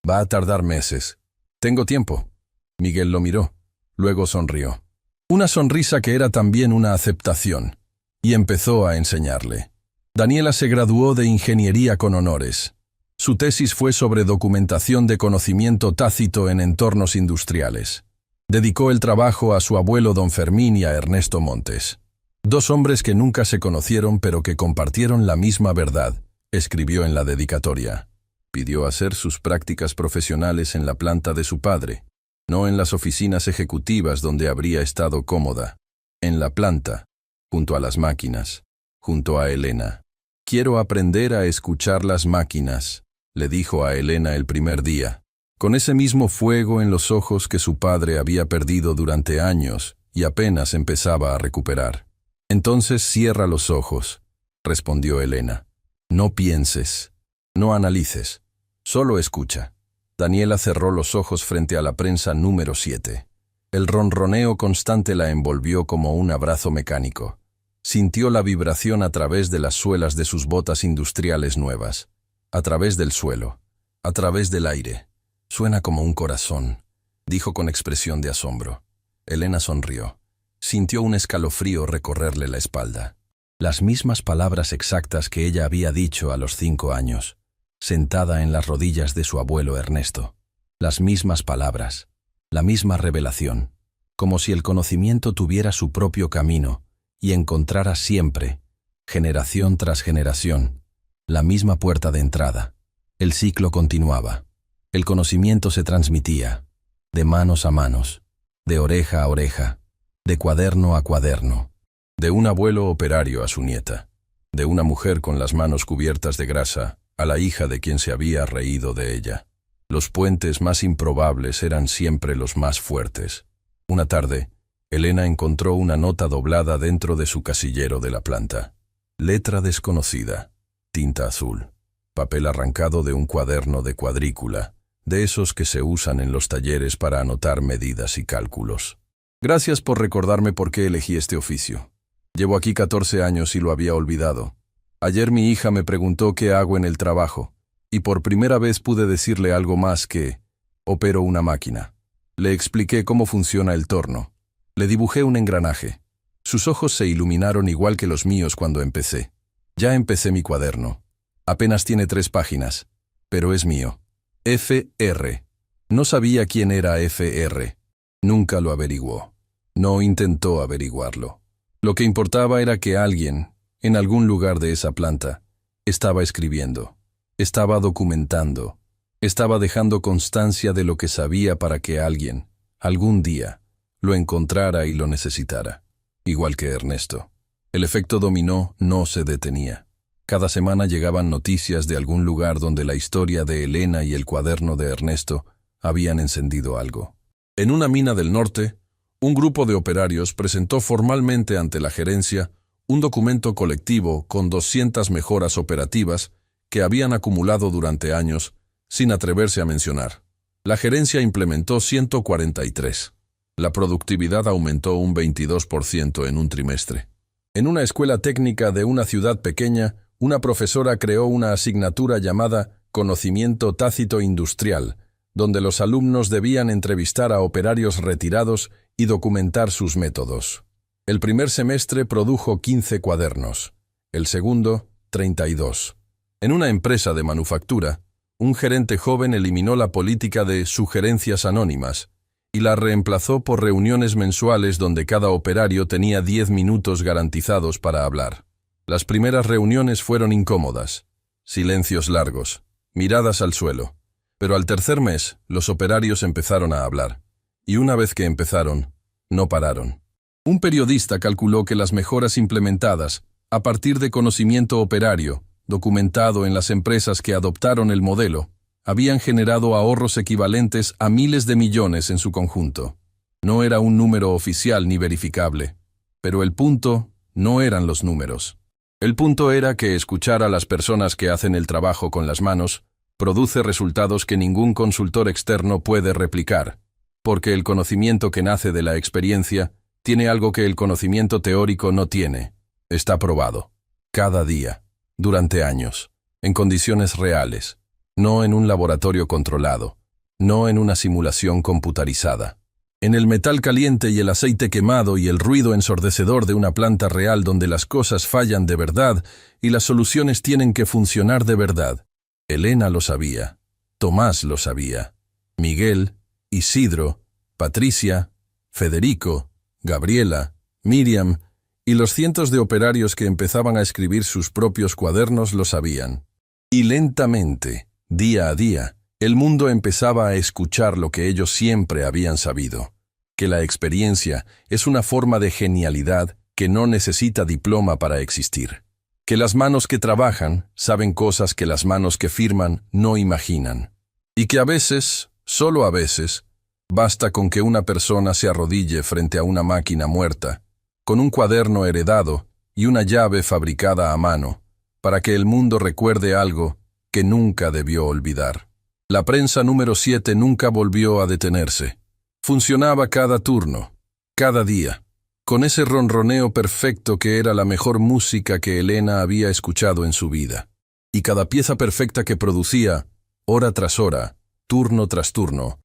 [SPEAKER 1] Va a tardar meses. Tengo tiempo. Miguel lo miró. Luego sonrió. Una sonrisa que era también una aceptación. Y empezó a enseñarle. Daniela se graduó de ingeniería con honores. Su tesis fue sobre documentación de conocimiento tácito en entornos industriales. Dedicó el trabajo a su abuelo don Fermín y a Ernesto Montes. 2 hombres que nunca se conocieron pero que compartieron la misma verdad, escribió en la dedicatoria. Pidió hacer sus prácticas profesionales en la planta de su padre, no en las oficinas ejecutivas donde habría estado cómoda. En la planta, junto a las máquinas, junto a Elena. Quiero aprender a escuchar las máquinas, le dijo a Elena el primer día, con ese mismo fuego en los ojos que su padre había perdido durante años y apenas empezaba a recuperar. Entonces cierra los ojos, respondió Elena. No pienses, no analices. Solo escucha. Daniela cerró los ojos frente a la prensa número 7. El ronroneo constante la envolvió como un abrazo mecánico. Sintió la vibración a través de las suelas de sus botas industriales nuevas, a través del suelo, a través del aire. Suena como un corazón, dijo con expresión de asombro. Elena sonrió. Sintió un escalofrío recorrerle la espalda. Las mismas palabras exactas que ella había dicho a los 5 años. Sentada en las rodillas de su abuelo Ernesto. Las mismas palabras, la misma revelación, como si el conocimiento tuviera su propio camino y encontrara siempre, generación tras generación, la misma puerta de entrada. El ciclo continuaba. El conocimiento se transmitía, de manos a manos, de oreja a oreja, de cuaderno a cuaderno, de un abuelo operario a su nieta. de una mujer con las manos cubiertas de grasa a la hija de quien se había reído de ella. Los puentes más improbables eran siempre los más fuertes. Una tarde, Elena encontró una nota doblada dentro de su casillero de la planta. Letra desconocida, tinta azul, papel arrancado de un cuaderno de cuadrícula, de esos que se usan en los talleres para anotar medidas y cálculos. Gracias por recordarme por qué elegí este oficio. Llevo aquí 14 años y lo había olvidado. Ayer mi hija me preguntó qué hago en el trabajo, y por primera vez pude decirle algo más que opero una máquina. Le expliqué cómo funciona el torno. Le dibujé un engranaje. Sus ojos se iluminaron igual que los míos cuando empecé. Ya empecé mi cuaderno. Apenas tiene 3 páginas, pero es mío. FR. No sabía quién era FR. Nunca lo averiguó. No intentó averiguarlo. Lo que importaba era que alguien, en algún lugar de esa planta, estaba escribiendo, estaba documentando, estaba dejando constancia de lo que sabía para que alguien, algún día, lo encontrara y lo necesitara. Igual que Ernesto. El efecto dominó no se detenía. Cada semana llegaban noticias de algún lugar donde la historia de Elena y el cuaderno de Ernesto habían encendido algo. En una mina del norte, un grupo de operarios presentó formalmente ante la gerencia un documento colectivo con 200 mejoras operativas que habían acumulado durante años sin atreverse a mencionar. La gerencia implementó 143. La productividad aumentó un 22% en un trimestre. En una escuela técnica de una ciudad pequeña, una profesora creó una asignatura llamada Conocimiento Tácito Industrial, donde los alumnos debían entrevistar a operarios retirados y documentar sus métodos. El primer semestre produjo 15 cuadernos, el segundo, 32. En una empresa de manufactura, un gerente joven eliminó la política de sugerencias anónimas y la reemplazó por reuniones mensuales donde cada operario tenía 10 minutos garantizados para hablar. Las primeras reuniones fueron incómodas, silencios largos, miradas al suelo. Pero al tercer mes, los operarios empezaron a hablar. Y una vez que empezaron, no pararon. Un periodista calculó que las mejoras implementadas, a partir de conocimiento operario, documentado en las empresas que adoptaron el modelo, habían generado ahorros equivalentes a miles de millones en su conjunto. No era un número oficial ni verificable. Pero el punto no eran los números. El punto era que escuchar a las personas que hacen el trabajo con las manos produce resultados que ningún consultor externo puede replicar, porque el conocimiento que nace de la experiencia tiene algo que el conocimiento teórico no tiene. Está probado. Cada día, durante años, en condiciones reales, no en un laboratorio controlado, no en una simulación computarizada. En el metal caliente y el aceite quemado y el ruido ensordecedor de una planta real donde las cosas fallan de verdad y las soluciones tienen que funcionar de verdad. Elena lo sabía, Tomás lo sabía, Miguel, Isidro, Patricia, Federico, Gabriela, Miriam y los cientos de operarios que empezaban a escribir sus propios cuadernos lo sabían. Y lentamente, día a día, el mundo empezaba a escuchar lo que ellos siempre habían sabido, que la experiencia es una forma de genialidad que no necesita diploma para existir, que las manos que trabajan saben cosas que las manos que firman no imaginan, y que a veces, solo a veces, basta con que una persona se arrodille frente a una máquina muerta, con un cuaderno heredado y una llave fabricada a mano, para que el mundo recuerde algo que nunca debió olvidar. La prensa número 7 nunca volvió a detenerse. Funcionaba cada turno, cada día, con ese ronroneo perfecto que era la mejor música que Elena había escuchado en su vida. Y cada pieza perfecta que producía, hora tras hora, turno tras turno,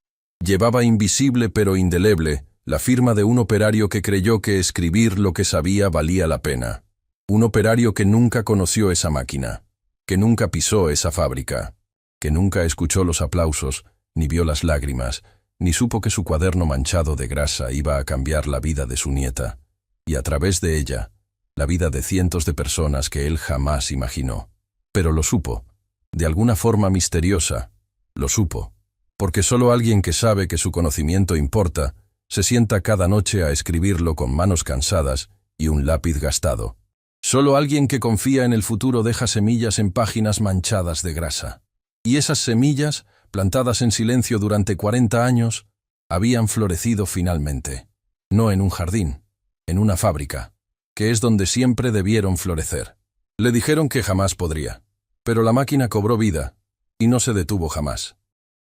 [SPEAKER 1] llevaba invisible pero indeleble la firma de un operario que creyó que escribir lo que sabía valía la pena. Un operario que nunca conoció esa máquina, que nunca pisó esa fábrica, que nunca escuchó los aplausos, ni vio las lágrimas, ni supo que su cuaderno manchado de grasa iba a cambiar la vida de su nieta, y a través de ella, la vida de cientos de personas que él jamás imaginó. Pero lo supo, de alguna forma misteriosa, lo supo, porque solo alguien que sabe que su conocimiento importa, se sienta cada noche a escribirlo con manos cansadas y un lápiz gastado. Solo alguien que confía en el futuro deja semillas en páginas manchadas de grasa. Y esas semillas, plantadas en silencio durante 40 años, habían florecido finalmente. No en un jardín, en una fábrica, que es donde siempre debieron florecer. Le dijeron que jamás podría, pero la máquina cobró vida y no se detuvo jamás.